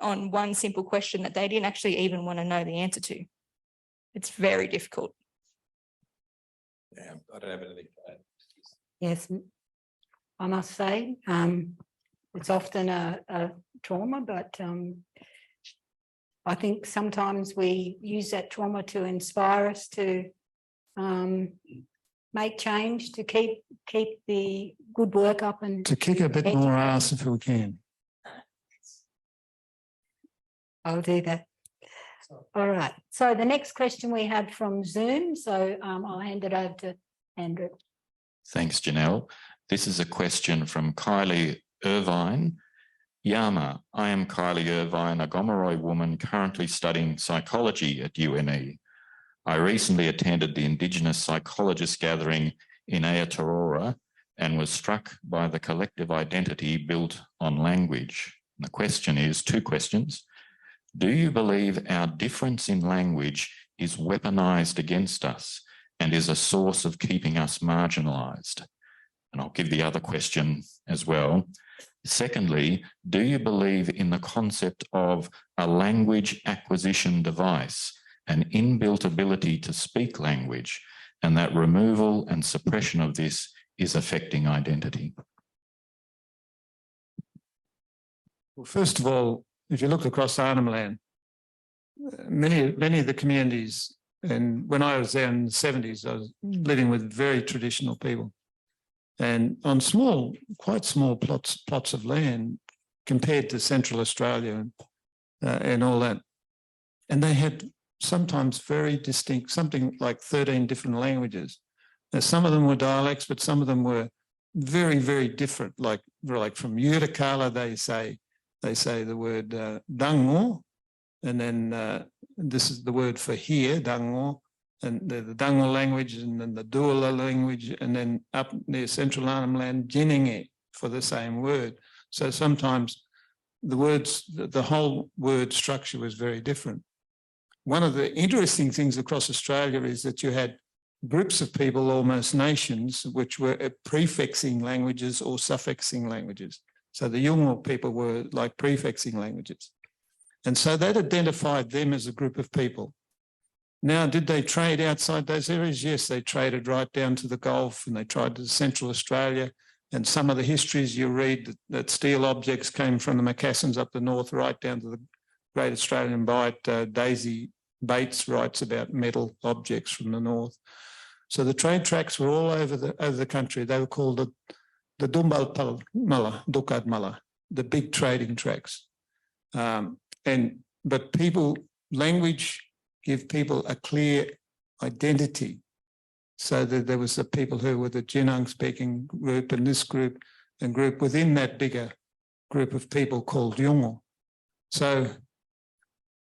on one simple question that they didn't actually even want to know the answer to. It's very difficult. Yeah, I don't have anything to add. Yes, I must say, it's often a trauma, but I think sometimes we use that trauma to inspire us to make change, to keep the good work up and To kick a bit more ass if we can. I'll do that. All right. So the next question we had from Zoom. So I'll hand it over to Andrew. Thanks, Janelle. This is a question from Kylie Irvine. Yama, I am Kylie Irvine, a Gomeroi woman currently studying psychology at UNE. I recently attended the Indigenous Psychologist Gathering in Aotearoa and was struck by the collective identity built on language. And the question is, two questions. Do you believe our difference in language is weaponized against us and is a source of keeping us marginalized? And I'll give the other question as well. Secondly, do you believe in the concept of a language acquisition device, an inbuilt ability to speak language, and that removal and suppression of this is affecting identity? Well, first of all, if you look across Arnhem Land, many of the communities, and when I was there in the 70s, I was living with very traditional people. And on quite small plots of land compared to Central Australia and all that. And they had sometimes very distinct, something like 13 different languages. Now, some of them were dialects, but some of them were very, very different. Like from Wirrayaraaypeople, they say the word Dunghutti, and then this is the word for here, Dunghutti, and the Dunghutti language, and then the Duala language, and then up near Central Arnhem Land, Jiningi for the same word. So sometimes the words, the whole word structure was very different. One of the interesting things across Australia is that you had groups of people, almost nations, which were prefixing languages or suffixing languages. So the Yolngu people were like prefixing languages. And so that identified them as a group of people. Now, did they trade outside those areas? Yes, they traded right down to the Gulf, and they tried to Central Australia. And some of the histories you read that steel objects came from the Macassans up the north, right down to the Great Australian Bight. Daisy Bates writes about metal objects from the north. So the trade tracks were all over the country. They were called the Dumbal Mala, Dukad Mala, the big trading tracks. But language give people a clear identity. So that there was the people who were the Jinang speaking group, and this group and group within that bigger group of people called Yolngu. So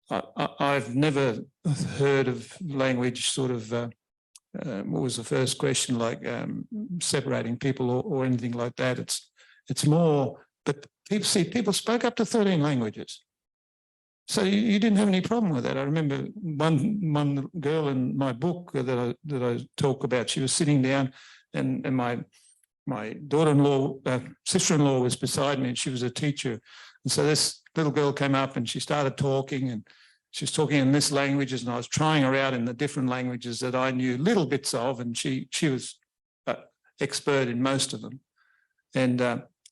I've never heard of language sort of, what was the first question, like separating people or anything like that. It's more, but people spoke up to 13 languages. So you didn't have any problem with that. I remember one girl in my book that I talk about, she was sitting down, and my daughter-in-law, sister-in-law was beside me, and she was a teacher. And so this little girl came up and she started talking, and she was talking in this languages, and I was trying her out in the different languages that I knew little bits of, and she was expert in most of them. And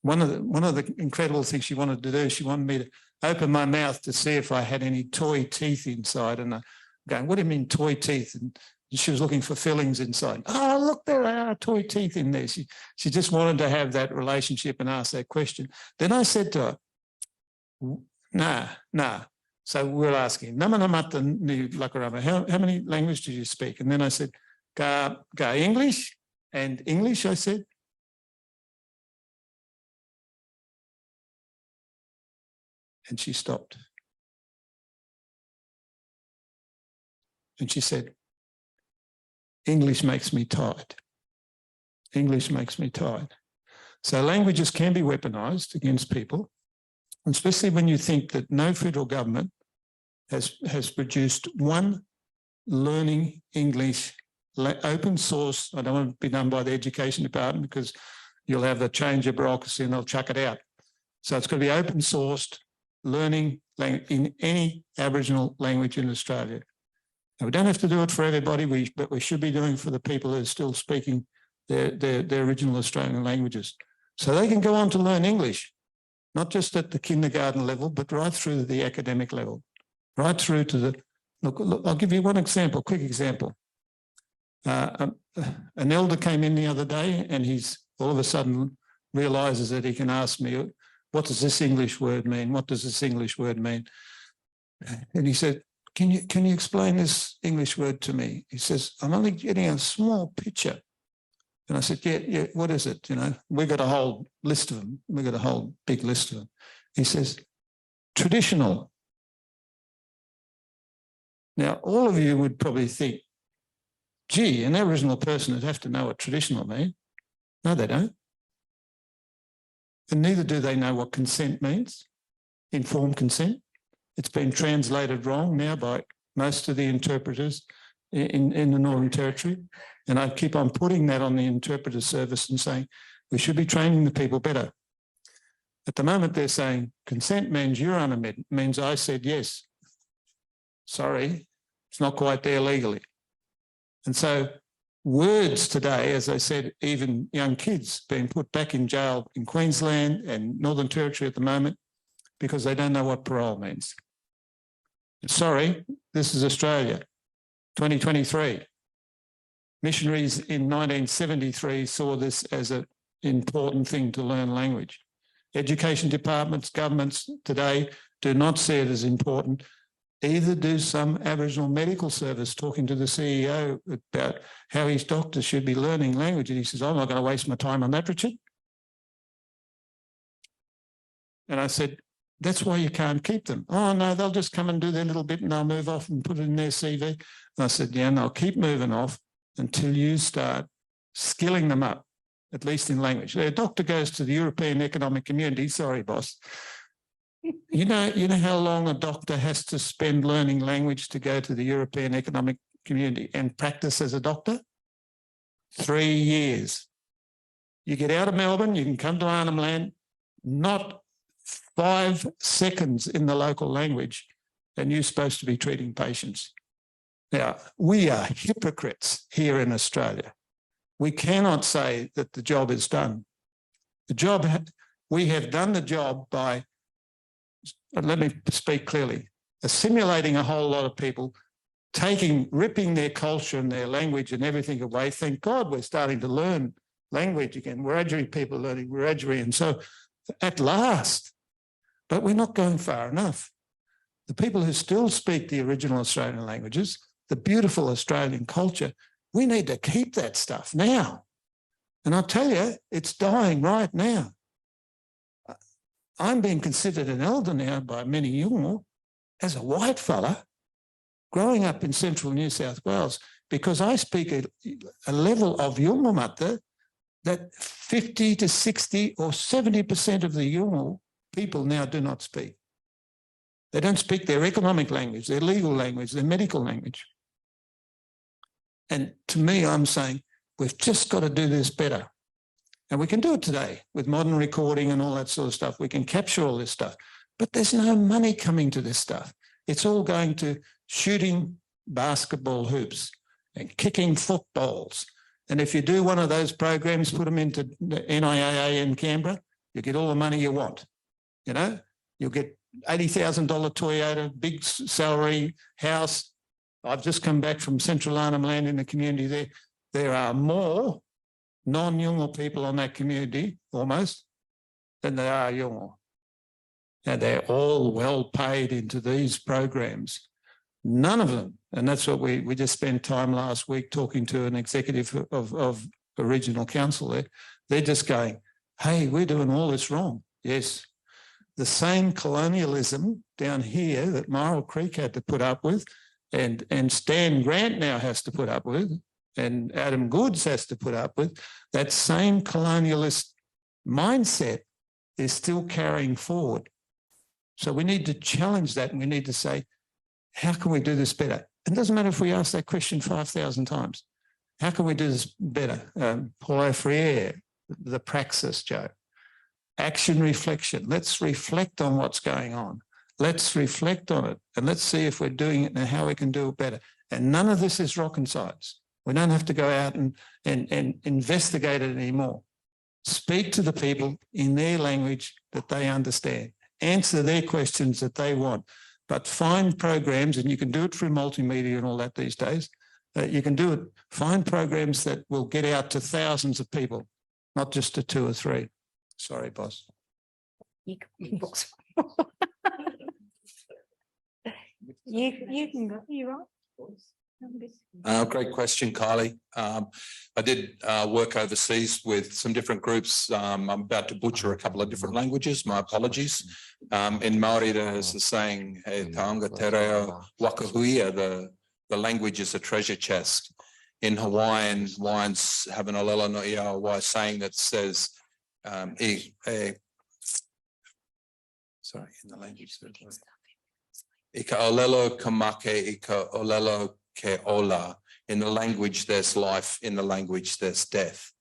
one of the incredible things she wanted to do, she wanted me to open my mouth to see if I had any toy teeth inside. And I'm going, what do you mean toy teeth? And she was looking for fillings inside. Oh, look, there are toy teeth in there. She just wanted to have that relationship and ask that question. Then I said to her, nah. So we're asking, how many languages do you speak? And then I said, Ga English? And English, I said. And she stopped. And she said, English makes me tired. English makes me tired. So languages can be weaponized against people, especially when you think that no federal government has produced one learning English open source. I don't want to be done by the education department because you'll have a change of bureaucracy and they'll chuck it out. So it's going to be open sourced learning in any Aboriginal language in Australia. Now, we don't have to do it for everybody, but we should be doing it for the people who are still speaking their original Australian languages. So they can go on to learn English, not just at the kindergarten level, but right through to the academic level, right through to the, look, I'll give you one example, quick example. An elder came in the other day and he's all of a sudden realises that he can ask me, what does this English word mean? What does this English word mean? And he said, can you explain this English word to me? He says, I'm only getting a small picture. And I said, yeah, what is it? You know, we've got a whole list of them. We've got a whole big list of them. He says, traditional. Now, all of you would probably think, gee, an Aboriginal person would have to know what traditional means. No, they don't. And neither do they know what consent means, informed consent. It's been translated wrong now by most of the interpreters in the Northern Territory. And I keep on putting that on the interpreter service and saying, we should be training the people better. At the moment, they're saying consent means you're unadmitted, means I said yes. Sorry, it's not quite there legally. And so words today, as I said, even young kids being put back in jail in Queensland and Northern Territory at the moment because they don't know what parole means. Sorry, this is Australia, 2023. Missionaries in 1973 saw this as an important thing to learn language. Education departments, governments today do not see it as important. Either do some Aboriginal medical service talking to the CEO about how his doctors should be learning language. And he says, I'm not going to waste my time on that, Richard. And I said, that's why you can't keep them. Oh, no, they'll just come and do their little bit and they'll move off and put it in their CV. And I said, yeah, and they'll keep moving off until you start skilling them up, at least in language. A doctor goes to the European Economic Community. Sorry, boss. You know how long a doctor has to spend learning language to go to the European Economic Community and practice as a doctor? 3 years. You get out of Melbourne, you can come to Arnhem Land, not 5 seconds in the local language, and you're supposed to be treating patients. Now, we are hypocrites here in Australia. We cannot say that the job is done. We have done the job by, let me speak clearly, assimilating a whole lot of people, ripping their culture and their language and everything away. Thank God we're starting to learn language again. Wiradjuri people learning Wiradjuri, and so at last, but we're not going far enough. The people who still speak the original Australian languages, the beautiful Australian culture, we need to keep that stuff now. And I'll tell you, it's dying right now. I'm being considered an elder now by many Yolngu as a white fella growing up in central New South Wales because I speak a level of Yolngu Mata that 50 to 60 or 70% of the Yolngu people now do not speak. They don't speak their economic language, their legal language, their medical language. And to me, I'm saying we've just got to do this better. And we can do it today with modern recording and all that sort of stuff. We can capture all this stuff, but there's no money coming to this stuff. It's all going to shooting basketball hoops and kicking footballs. And if you do one of those programs, put them into the NIAA in Canberra, you get all the money you want. You know, you'll get $80,000 Toyota, big salary, house. I've just come back from Central Arnhem Land in the community there. There are more non-Yolngu people on that community, almost, than there are Yolngu. And they're all well paid into these programs. None of them, and that's what we just spent time last week talking to an executive of a regional council there. They're just going, hey, we're doing all this wrong. Yes. The same colonialism down here that Myall Creek had to put up with and Stan Grant now has to put up with and Adam Goods has to put up with, that same colonialist mindset is still carrying forward. So we need to challenge that and we need to say, how can we do this better? It doesn't matter if we ask that question 5,000 times. How can we do this better? Paulo Freire, the praxis, Joe. Action reflection. Let's reflect on what's going on. Let's reflect on it and let's see if we're doing it and how we can do it better. And none of this is rocket science. We don't have to go out and investigate it anymore. Speak to the people in their language that they understand. Answer their questions that they want. But find programs, and you can do it through multimedia and all that these days. You can do it. Find programs that will get out to thousands of people, not just to 2 or 3. Sorry, boss. You can go. You're right. Great question, Kylie. I did work overseas with some different groups. I'm about to butcher a couple of different languages. My apologies. In Maori, there's the saying, "He taonga te reo wakahuia," the language is a treasure chest. In Hawaiian, Hawaiians have an olelo no ia Hawaii saying that says, sorry, in the language. Ika olelo kamake, ika olelo ke ola. In the language, there's life. In the language, there's death.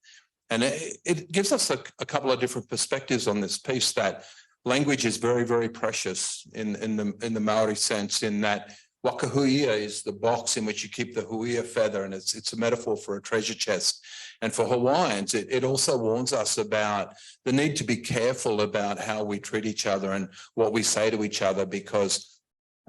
And it gives us a couple of different perspectives on this piece, that language is very, very precious in the Maori sense, in that wakahuia is the box in which you keep the huia feather, and it's a metaphor for a treasure chest. And for Hawaiians, it also warns us about the need to be careful about how we treat each other and what we say to each other, because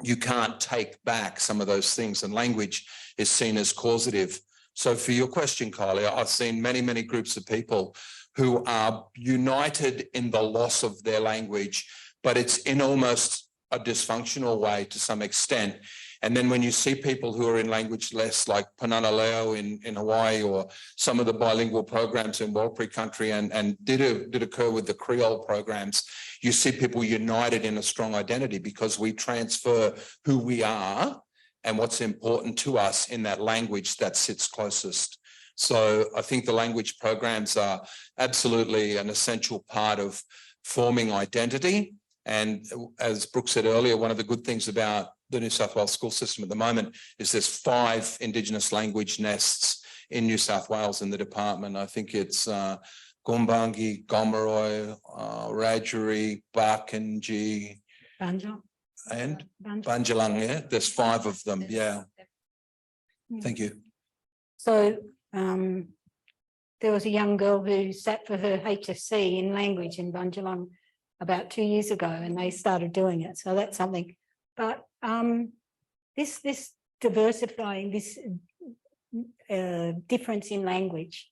you can't take back some of those things, and language is seen as causative. So for your question, Kylie, I've seen many, many groups of people who are united in the loss of their language, but it's in almost a dysfunctional way to some extent. And then when you see people who are in language less, like Panana Leo in Hawaii, or some of the bilingual programs in Wirrayaraaypeople country, and did occur with the Creole programs, you see people united in a strong identity because we transfer who we are and what's important to us in that language that sits closest. So I think the language programs are absolutely an essential part of forming identity. And as Brooke said earlier, one of the good things about the New South Wales school system at the moment is there's 5 Indigenous language nests in New South Wales in the department. I think it's Gumbaynggirr, Gomeroi, Wiradjuri, Barkindji, and Bundjalung. Yeah, there's 5 of them. Yeah. Thank you. So there was a young girl who sat for her HSC in language in Bundjalung about 2 years ago, and they started doing it. So that's something. But this diversifying, this difference in language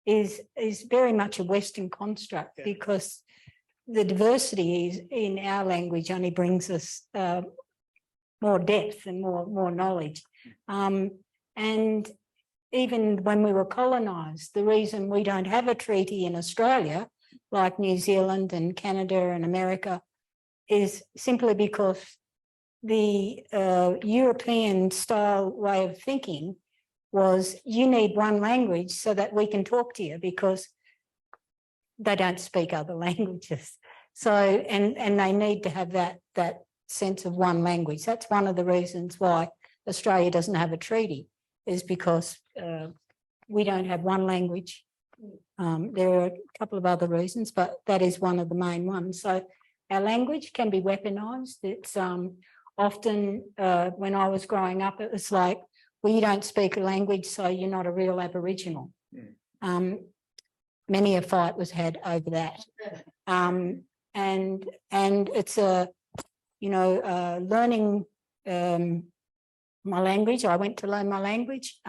is very much a Western construct, because the diversity in our language only brings us more depth and more knowledge. And even when we were colonised, the reason we don't have a treaty in Australia, like New Zealand and Canada and America, is simply because the European style way of thinking was, you need one language so that we can talk to you, because they don't speak other languages. So, and they need to have that sense of one language. That's one of the reasons why Australia doesn't have a treaty, is because we don't have one language. There are a couple of other reasons, but that is one of the main ones. So our language can be weaponised. It's often, when I was growing up, it was like, well, you don't speak a language, so you're not a real Aboriginal. Many a fight was had over that. And it's learning my language. I went to learn my language,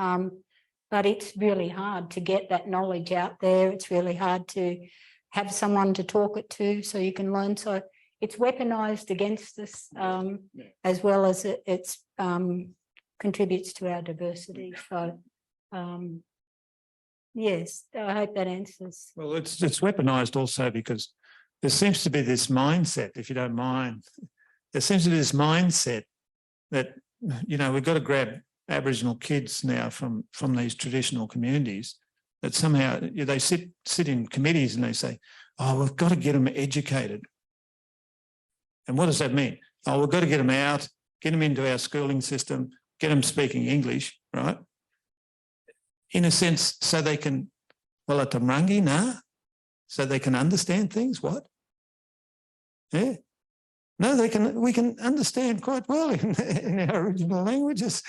but it's really hard to get that knowledge out there. It's really hard to have someone to talk it to so you can learn. So it's weaponised against us, as well as it's contributes to our diversity. So yes, I hope that answers. Well, it's weaponised also because there seems to be this mindset, if you don't mind, there seems to be this mindset that, we've got to grab Aboriginal kids now from these traditional communities, that somehow they sit in committees and they say, oh, we've got to get them educated. And what does that mean? Oh, we've got to get them out, get them into our schooling system, get them speaking English, right? In a sense, so they can, well, at Tamrangi, nah, so they can understand things, what? Yeah. No, we can understand quite well in our original languages.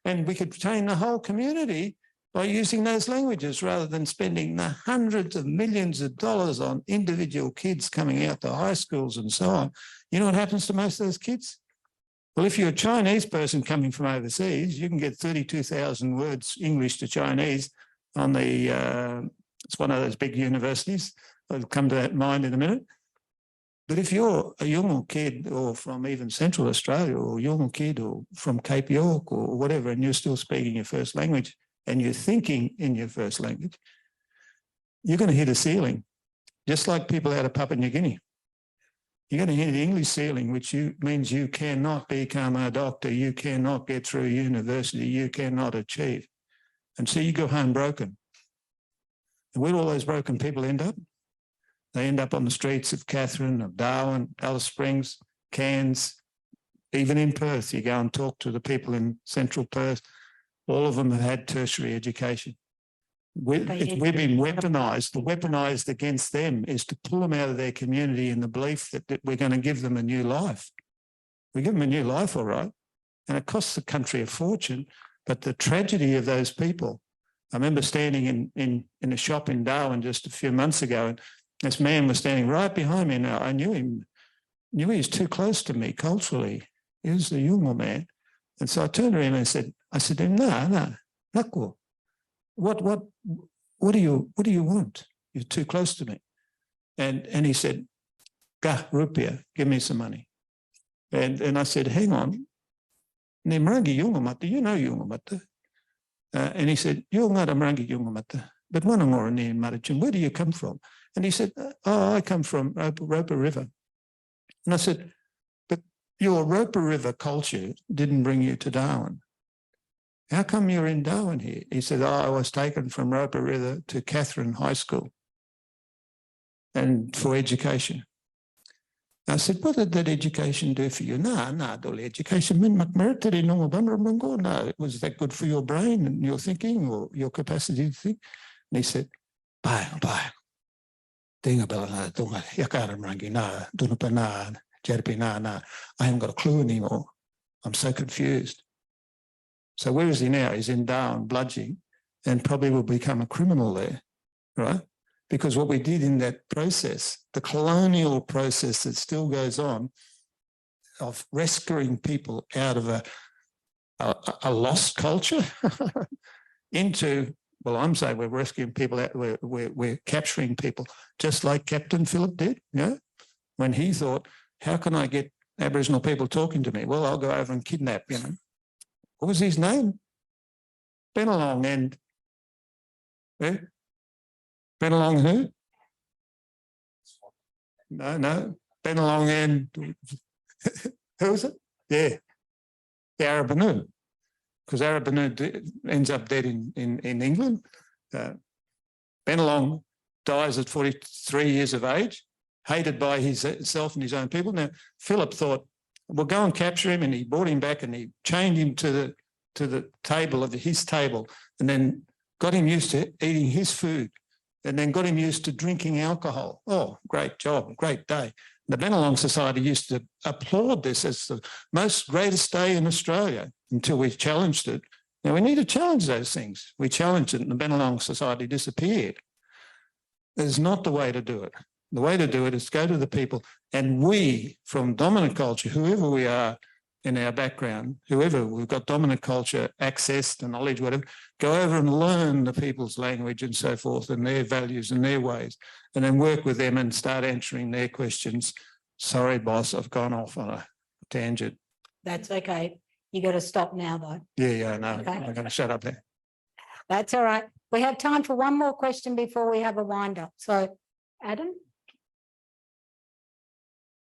And we could train the whole community by using those languages rather than spending the hundreds of millions of dollars on individual kids coming out to high schools and so on. You know what happens to most of those kids? Well, if you're a Chinese person coming from overseas, you can get 32,000 words English to Chinese on the, it's one of those big universities. I'll come to that mind in a minute. But if you're a Yolngu kid or from even Central Australia or Yolngu kid or from Cape York or whatever, and you're still speaking your first language and you're thinking in your first language, you're going to hit a ceiling, just like people out of Papua New Guinea. You're going to hit the English ceiling, which means you cannot become a doctor, you cannot get through university, you cannot achieve. And so you go home broken. And where do all those broken people end up? They end up on the streets of Katherine, of Darwin, Alice Springs, Cairns, even in Perth. You go and talk to the people in central Perth. All of them have had tertiary education. We've been weaponised. The weaponised against them is to pull them out of their community in the belief that we're going to give them a new life. We give them a new life, all right, and it costs the country a fortune. But the tragedy of those people, I remember standing in a shop in Darwin just a few months ago, and this man was standing right behind me. Now I knew him, knew he was too close to me culturally. He was a Yolngu man. And so I turned to him and said to him, no, naku. What do you want? You're too close to me. And he said, Gah rupia, give me some money. And I said, hang on. Ne marangi Yolngu mata, you know Yolngu mata. And he said, you're not a marangi Yolngu mata, but wanangora ni marachun, where do you come from? And he said, oh, I come from Roper River. And I said, but your Roper River culture didn't bring you to Darwin. How come you're in Darwin here? He said, oh, I was taken from Roper River to Katherine High School and for education. I said, what did that education do for you? No, the education, no, was that good for your brain and your thinking or your capacity to think? And he said, bye. I haven't got a clue anymore. I'm so confused. So where is he now? He's in Darwin, bludgeoning, and probably will become a criminal there, right? Because what we did in that process, the colonial process that still goes on of rescuing people out of a lost culture into, well, I'm saying we're rescuing people out, we're capturing people, just like Captain Phillip did, you know, when he thought, how can I get Aboriginal people talking to me? Well, I'll go over and kidnap, you know. What was his name? Bennelong and Bennelong who? No. Bennelong and who was it? Yeah. The Arabanu. Because Arabanu ends up dead in England. Bennelong dies at 43 years of age, hated by himself and his own people. Now, Phillip thought, we'll go and capture him, and he brought him back and he chained him to the table of his table, and then got him used to eating his food, and then got him used to drinking alcohol. Oh, great job, great day. The Bennelong Society used to applaud this as the most greatest day in Australia until we challenged it. Now, we need to challenge those things. We challenged it and the Bennelong Society disappeared. It's not the way to do it. The way to do it is go to the people, and we, from dominant culture, whoever we are in our background, whoever we've got dominant culture, access to knowledge, whatever, go over and learn the people's language and so forth and their values and their ways, and then work with them and start answering their questions. Sorry, boss, I've gone off on a tangent. That's okay. You got to stop now, though. Yeah, no, Okay. I'm going to shut up there. That's all right. We have time for one more question before we have a wind up. So, Adam?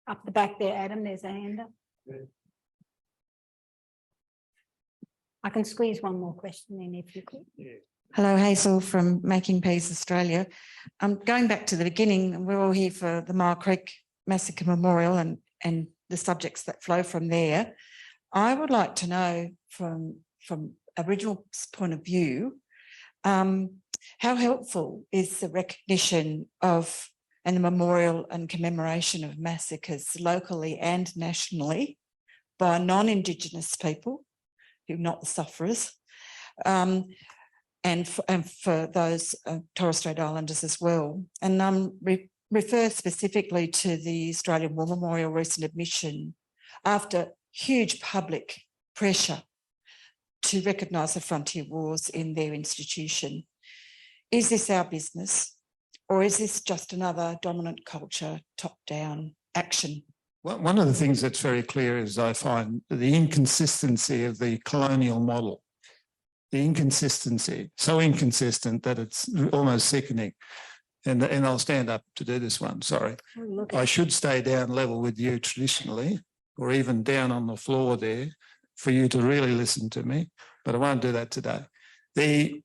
Up the back there, Adam, there's a hand up. I can squeeze one more question in if you could. Hello, Hazel from Making Peace Australia. Going back to the beginning, we're all here for the Myall Creek Massacre Memorial and the subjects that flow from there. I would like to know from Aboriginal point of view, how helpful is the recognition of and the memorial and commemoration of massacres locally and nationally by non-Indigenous people, who are not the sufferers, and for those Torres Strait Islanders as well. And refer specifically to the Australian War Memorial recent admission after huge public pressure to recognise the frontier wars in their institution. Is this our business, or is this just another dominant culture top-down action? Well, one of the things that's very clear is I find the inconsistency of the colonial model. The inconsistency, so inconsistent that it's almost sickening. And I'll stand up to do this one, sorry. I should stay down level with you traditionally, or even down on the floor there for you to really listen to me, but I won't do that today. The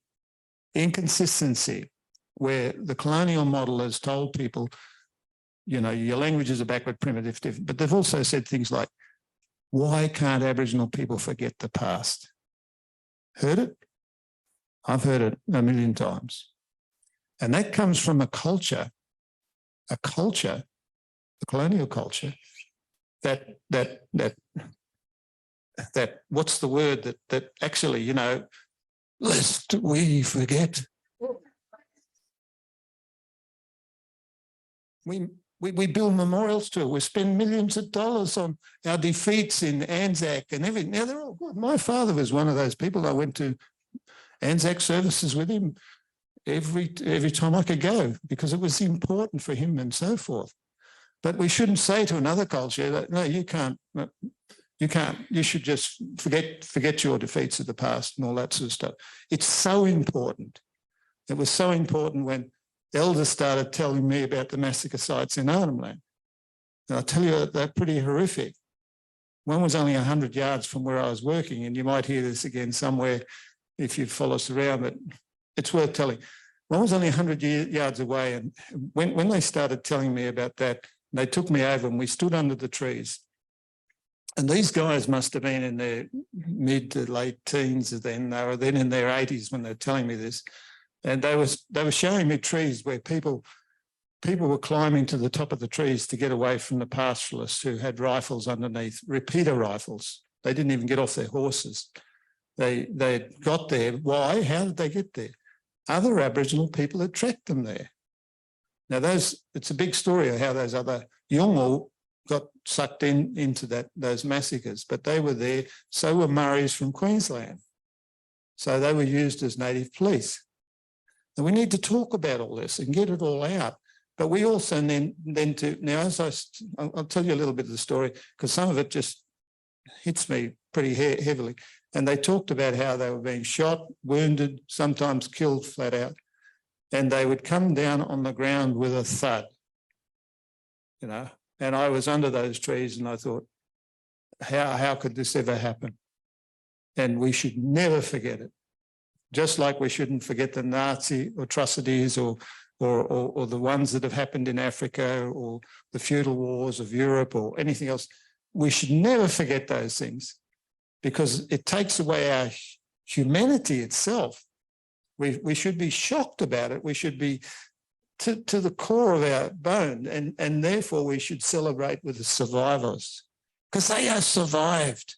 inconsistency where the colonial model has told people, you know, your languages are backward, primitive, different, but they've also said things like, why can't Aboriginal people forget the past? Heard it? I've heard it a million times. And that comes from a culture, the colonial culture, that what's the word that actually, you know, lest we forget. We build memorials to it. We spend millions of dollars on our defeats in Anzac and everything. Now, they're all good. My father was one of those people. I went to Anzac services with him every time I could go because it was important for him and so forth. But we shouldn't say to another culture that, no, you can't, you should just forget your defeats of the past and all that sort of stuff. It's so important. It was so important when elders started telling me about the massacre sites in Arnhem Land. And I tell you, they're pretty horrific. One was only 100 yards from where I was working, and you might hear this again somewhere if you follow us around, but it's worth telling. One was only 100 yards away, and when they started telling me about that, they took me over and we stood under the trees. And these guys must have been in their mid to late teens then. They were then in their 80s when they were telling me this. And they were showing me trees where people were climbing to the top of the trees to get away from the pastoralists who had rifles underneath, repeater rifles. They didn't even get off their horses. They got there. Why? How did they get there? Other Aboriginal people had tracked them there. Now, it's a big story of how those other Yolngu got sucked into those massacres, but they were there. So were Murrays from Queensland. So they were used as native police. And we need to talk about all this and get it all out. But we also now I'll tell you a little bit of the story because some of it just hits me pretty heavily. And they talked about how they were being shot, wounded, sometimes killed flat out. And they would come down on the ground with a thud, you know. And I was under those trees and I thought, how could this ever happen? And we should never forget it. Just like we shouldn't forget the Nazi atrocities or the ones that have happened in Africa or the feudal wars of Europe or anything else. We should never forget those things because it takes away our humanity itself. We should be shocked about it. We should be to the core of our bone and therefore we should celebrate with the survivors because they are survived.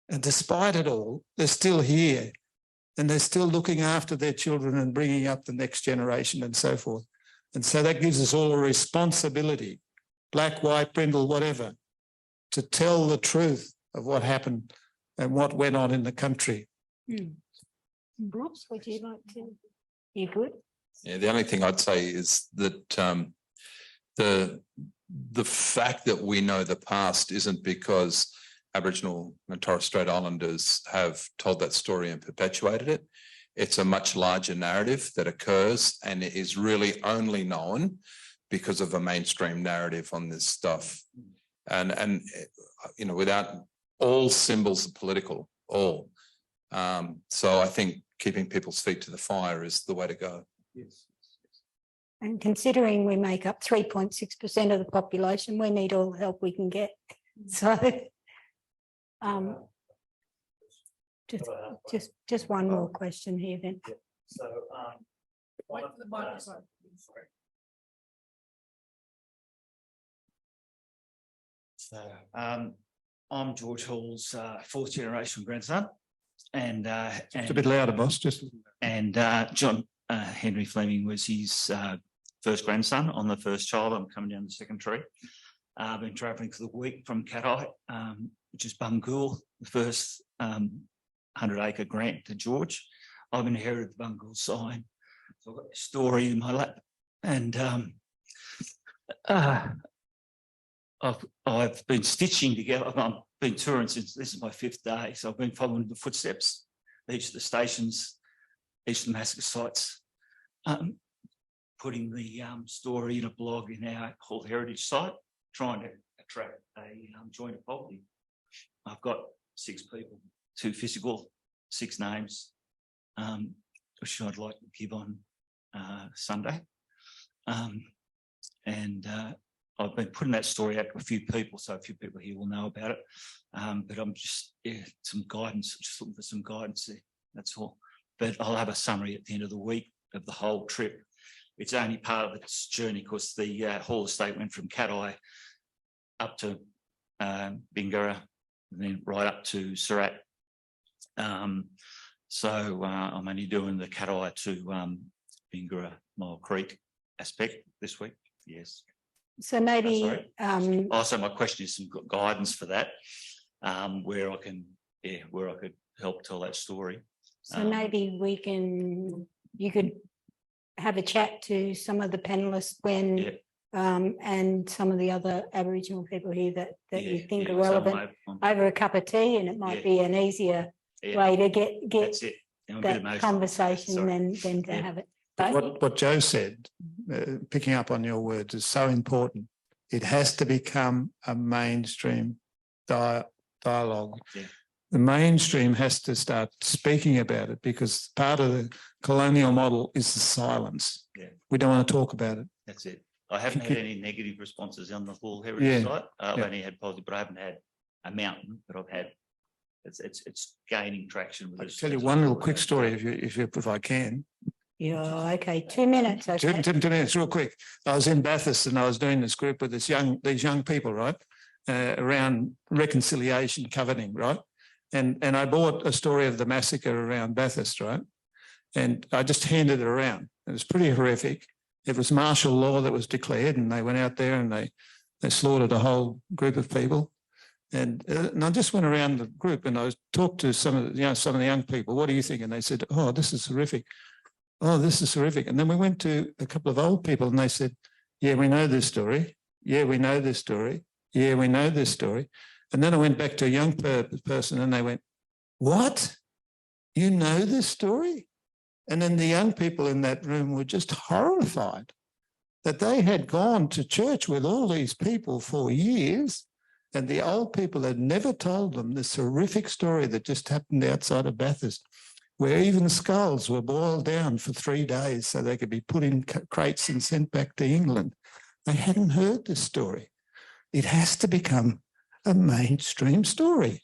And despite it all, they're still here. And they're still looking after their children and bringing up the next generation and so forth. And so that gives us all a responsibility, black, white, brindle, whatever, to tell the truth of what happened and what went on in the country. Brooke, would you like to? You good? Yeah, the only thing I'd say is that the fact that we know the past isn't because Aboriginal and Torres Strait Islanders have told that story and perpetuated it. It's a much larger narrative that occurs and it is really only known because of a mainstream narrative on this stuff. And you know, without all symbols of political, all. So I think keeping people's feet to the fire is the way to go. Yes. And considering we make up 3.6% of the population, we need all the help we can get. So just one more question here then. So wait for the microphone. So I'm George Hall's fourth generation grandson, and It's a bit louder, boss, just. and John Henry Fleming was his first grandson on the first child. I'm coming down the second tree. I've been travelling for the week from Catai, which is Bungool, the first 100-acre grant to George. I've inherited the Bungool sign. So I've got this story in my lap, and I've been stitching together. I've been touring since this is my 5th day, so I've been following the footsteps, each of the stations, each of the massacre sites, putting the story in a blog in our Hall Heritage site, trying to attract a joint of poverty. I've got 6 people, 2 physical, 6 names, which I'd like to give on Sunday. I've been putting that story out to a few people, so a few people here will know about it. But I'm just, some guidance, just looking for some guidance there, that's all. But I'll have a summary at the end of the week of the whole trip. It's only part of its journey because the Hall estate went from Catai up to Bingara, and then right up to Surat. So I'm only doing the Catai to Bingara, Myall Creek aspect this week, yes. So maybe Also, my question is some guidance for that, where I could help tell that story. so maybe you could have a chat to some of the panelists when and some of the other Aboriginal people here that you think are relevant over a cup of tea, and it might be an easier way to get that conversation than to have it. But What Joe said, picking up on your words, is so important. It has to become a mainstream dialogue. Yeah. The mainstream has to start speaking about it, because part of the colonial model is the silence. Yeah. We don't want to talk about it. That's it. I haven't had any negative responses on the Hall Heritage site. I've only had positive, but I haven't had a mountain, but I've had, it's gaining traction. I'll tell you one little quick story if I can. yeah, okay, 2 minutes. Okay. 2 minutes, real quick. I was in Bathurst and I was doing this group with these young people, right, around reconciliation covenanting, right, and I bought a story of the massacre around Bathurst, right, and I just handed it around. It was pretty horrific. It was martial law that was declared, and they went out there and they slaughtered a whole group of people. And I just went around the group and I talked to some of the young people. What do you think? And they said, "Oh, this is horrific. Oh, this is horrific." And then we went to a couple of old people and they said, "Yeah, we know this story. Yeah, we know this story. Yeah, we know this story." And then I went back to a young person and they went, "What? You know this story?" And then the young people in that room were just horrified that they had gone to church with all these people for years, and the old people had never told them this horrific story that just happened outside of Bathurst, where even skulls were boiled down for 3 days so they could be put in crates and sent back to England. They hadn't heard this story. It has to become a mainstream story.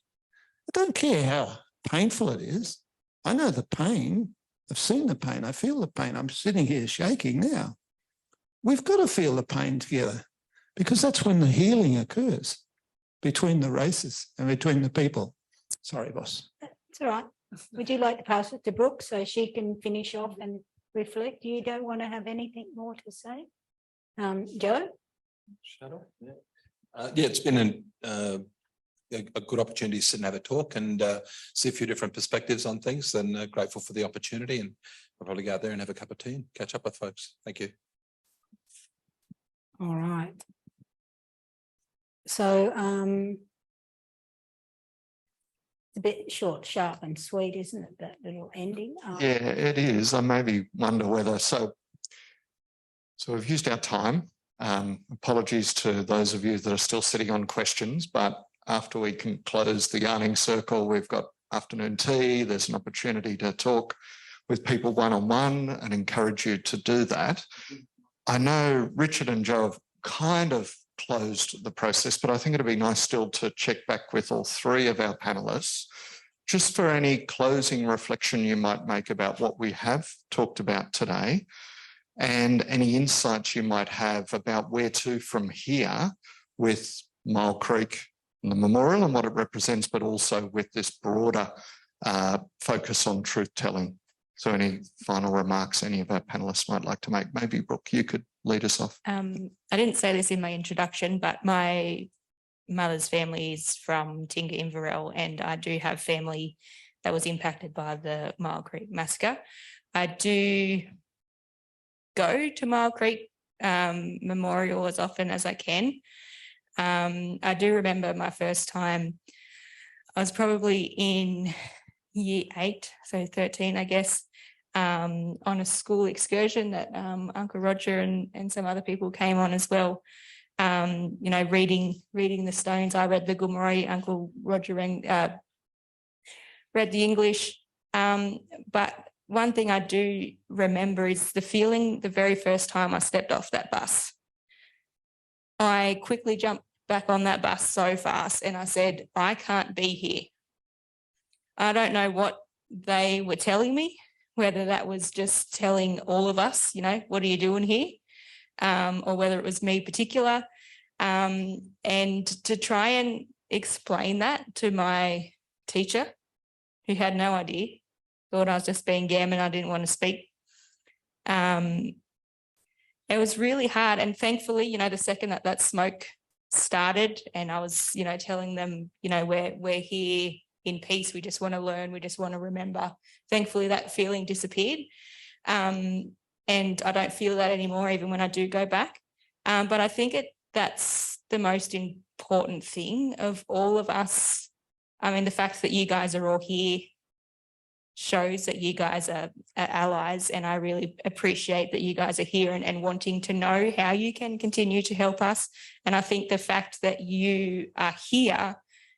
I don't care how painful it is. I know the pain. I've seen the pain. I feel the pain. I'm sitting here shaking now. We've got to feel the pain together, because that's when the healing occurs between the races and between the people. Sorry, boss. It's all right. Would you like to pass it to Brooke so she can finish off and reflect? You don't want to have anything more to say? Joe? It's been a good opportunity to sit and have a talk and see a few different perspectives on things, and grateful for the opportunity, and I'll probably go out there and have a cup of tea and catch up with folks. Thank you. All right. So it's a bit short, sharp and sweet, isn't it, that little ending? Yeah, it is. I maybe wonder whether, so we've used our time. Apologies to those of you that are still sitting on questions, but after we can close the yarning circle, we've got afternoon tea. There's an opportunity to talk with people one-on-one and encourage you to do that. I know Richard and Joe have kind of closed the process, but I think it'd be nice still to check back with all 3 of our panelists, just for any closing reflection you might make about what we have talked about today, and any insights you might have about where to from here with Myall Creek and the memorial and what it represents, but also with this broader focus on truth telling. So any final remarks any of our panelists might like to make? Maybe Brooke, you could lead us off. I didn't say this in my introduction, but my mother's family is from Tingha Inverell, and I do have family that was impacted by the Myall Creek Massacre. I do go to Myall Creek Memorial as often as I can. I do remember my first time, I was probably in year 8, so 13, I guess, on a school excursion that Uncle Roger and some other people came on as well. You know, reading the stones. I read the Gomeroi, Uncle Roger read the English. But one thing I do remember is the feeling the very first time I stepped off that bus. I quickly jumped back on that bus so fast and I said, I can't be here. I don't know what they were telling me, whether that was just telling all of us, you know, what are you doing here? Or whether it was me particular. And to try and explain that to my teacher, who had no idea, thought I was just being gammon, I didn't want to speak. It was really hard. And thankfully, you know, the second that smoke started and I was, you know, telling them, you know, we're here in peace, we just want to learn, we just want to remember. Thankfully, that feeling disappeared. And I don't feel that anymore, even when I do go back. But I think that's the most important thing of all of us. I mean, the fact that you guys are all here shows that you guys are allies, and I really appreciate that you guys are here and wanting to know how you can continue to help us. And I think the fact that you are here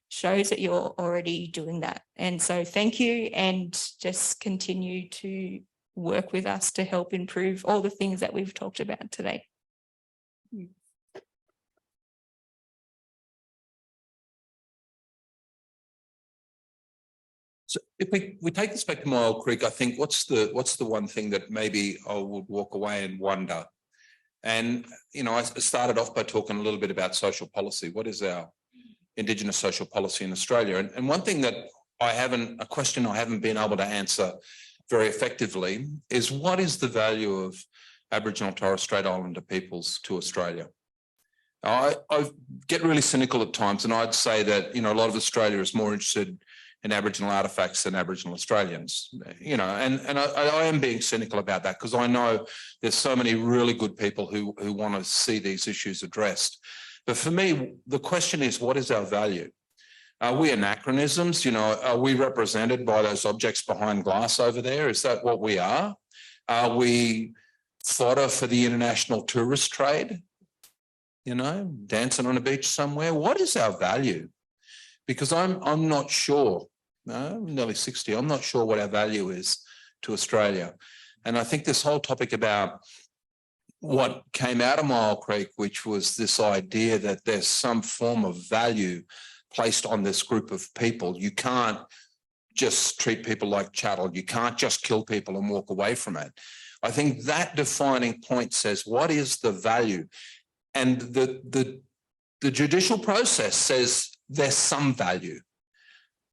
shows that you're already doing that. And so thank you, and just continue to work with us to help improve all the things that we've talked about today. So if we take this back to Myall Creek, I think what's the one thing that maybe I would walk away and wonder? And, you know, I started off by talking a little bit about social policy. What is our Indigenous social policy in Australia? And one thing that a question I haven't been able to answer very effectively is, what is the value of Aboriginal and Torres Strait Islander peoples to Australia? I get really cynical at times, and I'd say that, you know, a lot of Australia is more interested in Aboriginal artefacts than Aboriginal Australians, you know, and I am being cynical about that, because I know there's so many really good people who want to see these issues addressed. But for me, the question is, what is our value? Are we anachronisms? You know, are we represented by those objects behind glass over there? Is that what we are? Are we fodder for the international tourist trade? You know, dancing on a beach somewhere? What is our value? Because I'm not sure. No, I'm nearly 60. I'm not sure what our value is to Australia. And I think this whole topic about what came out of Myall Creek, which was this idea that there's some form of value placed on this group of people. You can't just treat people like chattel. You can't just kill people and walk away from it. I think that defining point says, what is the value? And the judicial process says there's some value.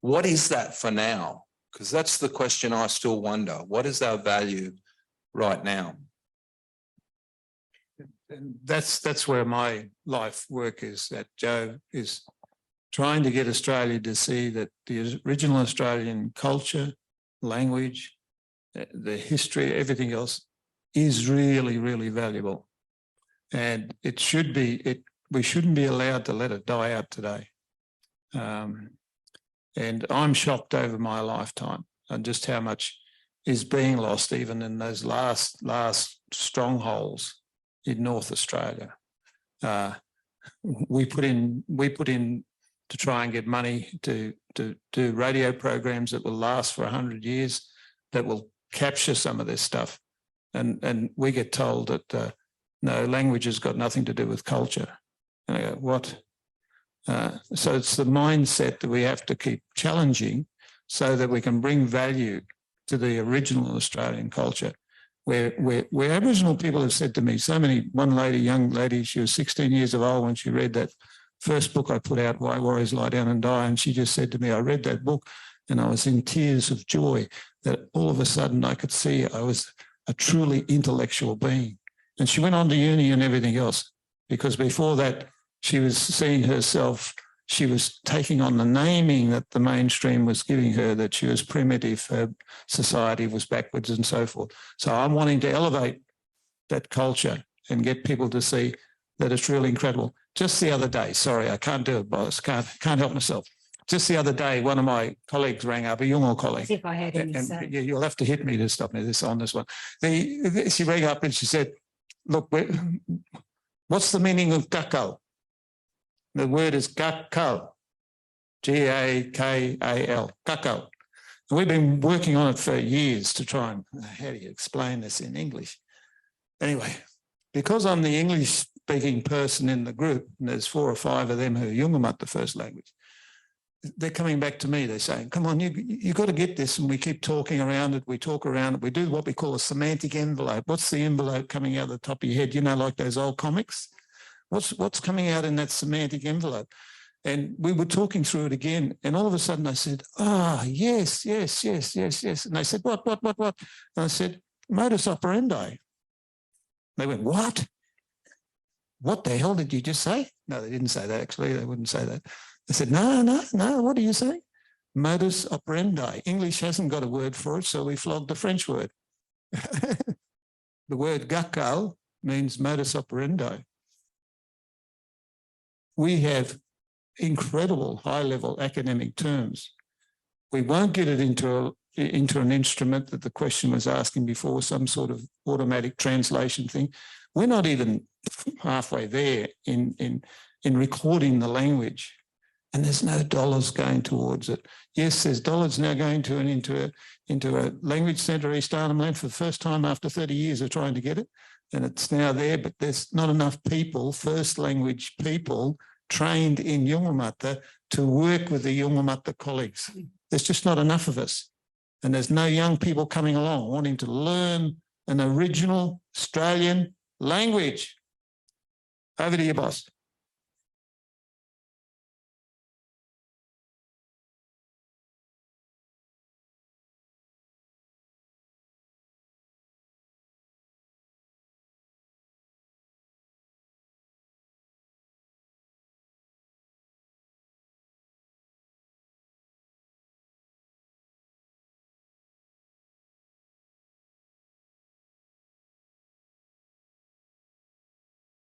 What is that for now? Because that's the question I still wonder. What is our value right now? And that's where my life work is, that Joe is trying to get Australia to see that the original Australian culture, language, the history, everything else is really, really valuable. And it should be, we shouldn't be allowed to let it die out today. And I'm shocked over my lifetime and just how much is being lost even in those last strongholds in North Australia. We put in to try and get money to do radio programs that will last for 100 years, that will capture some of this stuff. And we get told that no, language has got nothing to do with culture. And I go, what? So it's the mindset that we have to keep challenging so that we can bring value to the original Australian culture. Where Aboriginal people have said to me, one lady, young lady, she was 16 years old when she read that first book I put out, Why Warriors Lie Down and Die, and she just said to me, I read that book and I was in tears of joy that all of a sudden I could see I was a truly intellectual being. And she went on to uni and everything else, because before that, she was seeing herself, she was taking on the naming that the mainstream was giving her, that she was primitive, her society was backwards and so forth. So I'm wanting to elevate that culture and get people to see that it's really incredible. Just the other day, sorry, I can't do it, boss, can't help myself. Just the other day, one of my colleagues rang up, a Yolngu colleague. As if I had any and say. you'll have to hit me to stop me on this one. She rang up and she said, look, what's the meaning of gakal? The word is gakal, G-A-K-A-L, gakal. And we've been working on it for years to try and, how do you explain this in English? Anyway, because I'm the English-speaking person in the group, and there's 4 or 5 of them who are Yungamat, the first language, they're coming back to me. They're saying, come on, you got to get this. And we keep talking around it. We talk around it. We do what we call a semantic envelope. What's the envelope coming out the top of your head? You know, like those old comics? What's coming out in that semantic envelope? And we were talking through it again. And all of a sudden I said, yes. And they said, what? And I said, modus operandi. They went, what? What the hell did you just say? No, they didn't say that, actually. They wouldn't say that. I said, no, what do you say? Modus operandi. English hasn't got a word for it, so we flogged the French word. The word gakal means modus operandi. We have incredible high-level academic terms. We won't get it into an instrument that the question was asking before, some sort of automatic translation thing. We're not even halfway there in recording the language, and there's no dollars going towards it. Yes, there's dollars now going into a language centre, East Arnhem Land, for the first time after 30 years of trying to get it, and it's now there, but there's not enough people, first language people, trained in Yungamata to work with the Yungamata colleagues. There's just not enough of us. And there's no young people coming along wanting to learn an original Australian language. Over to you, boss.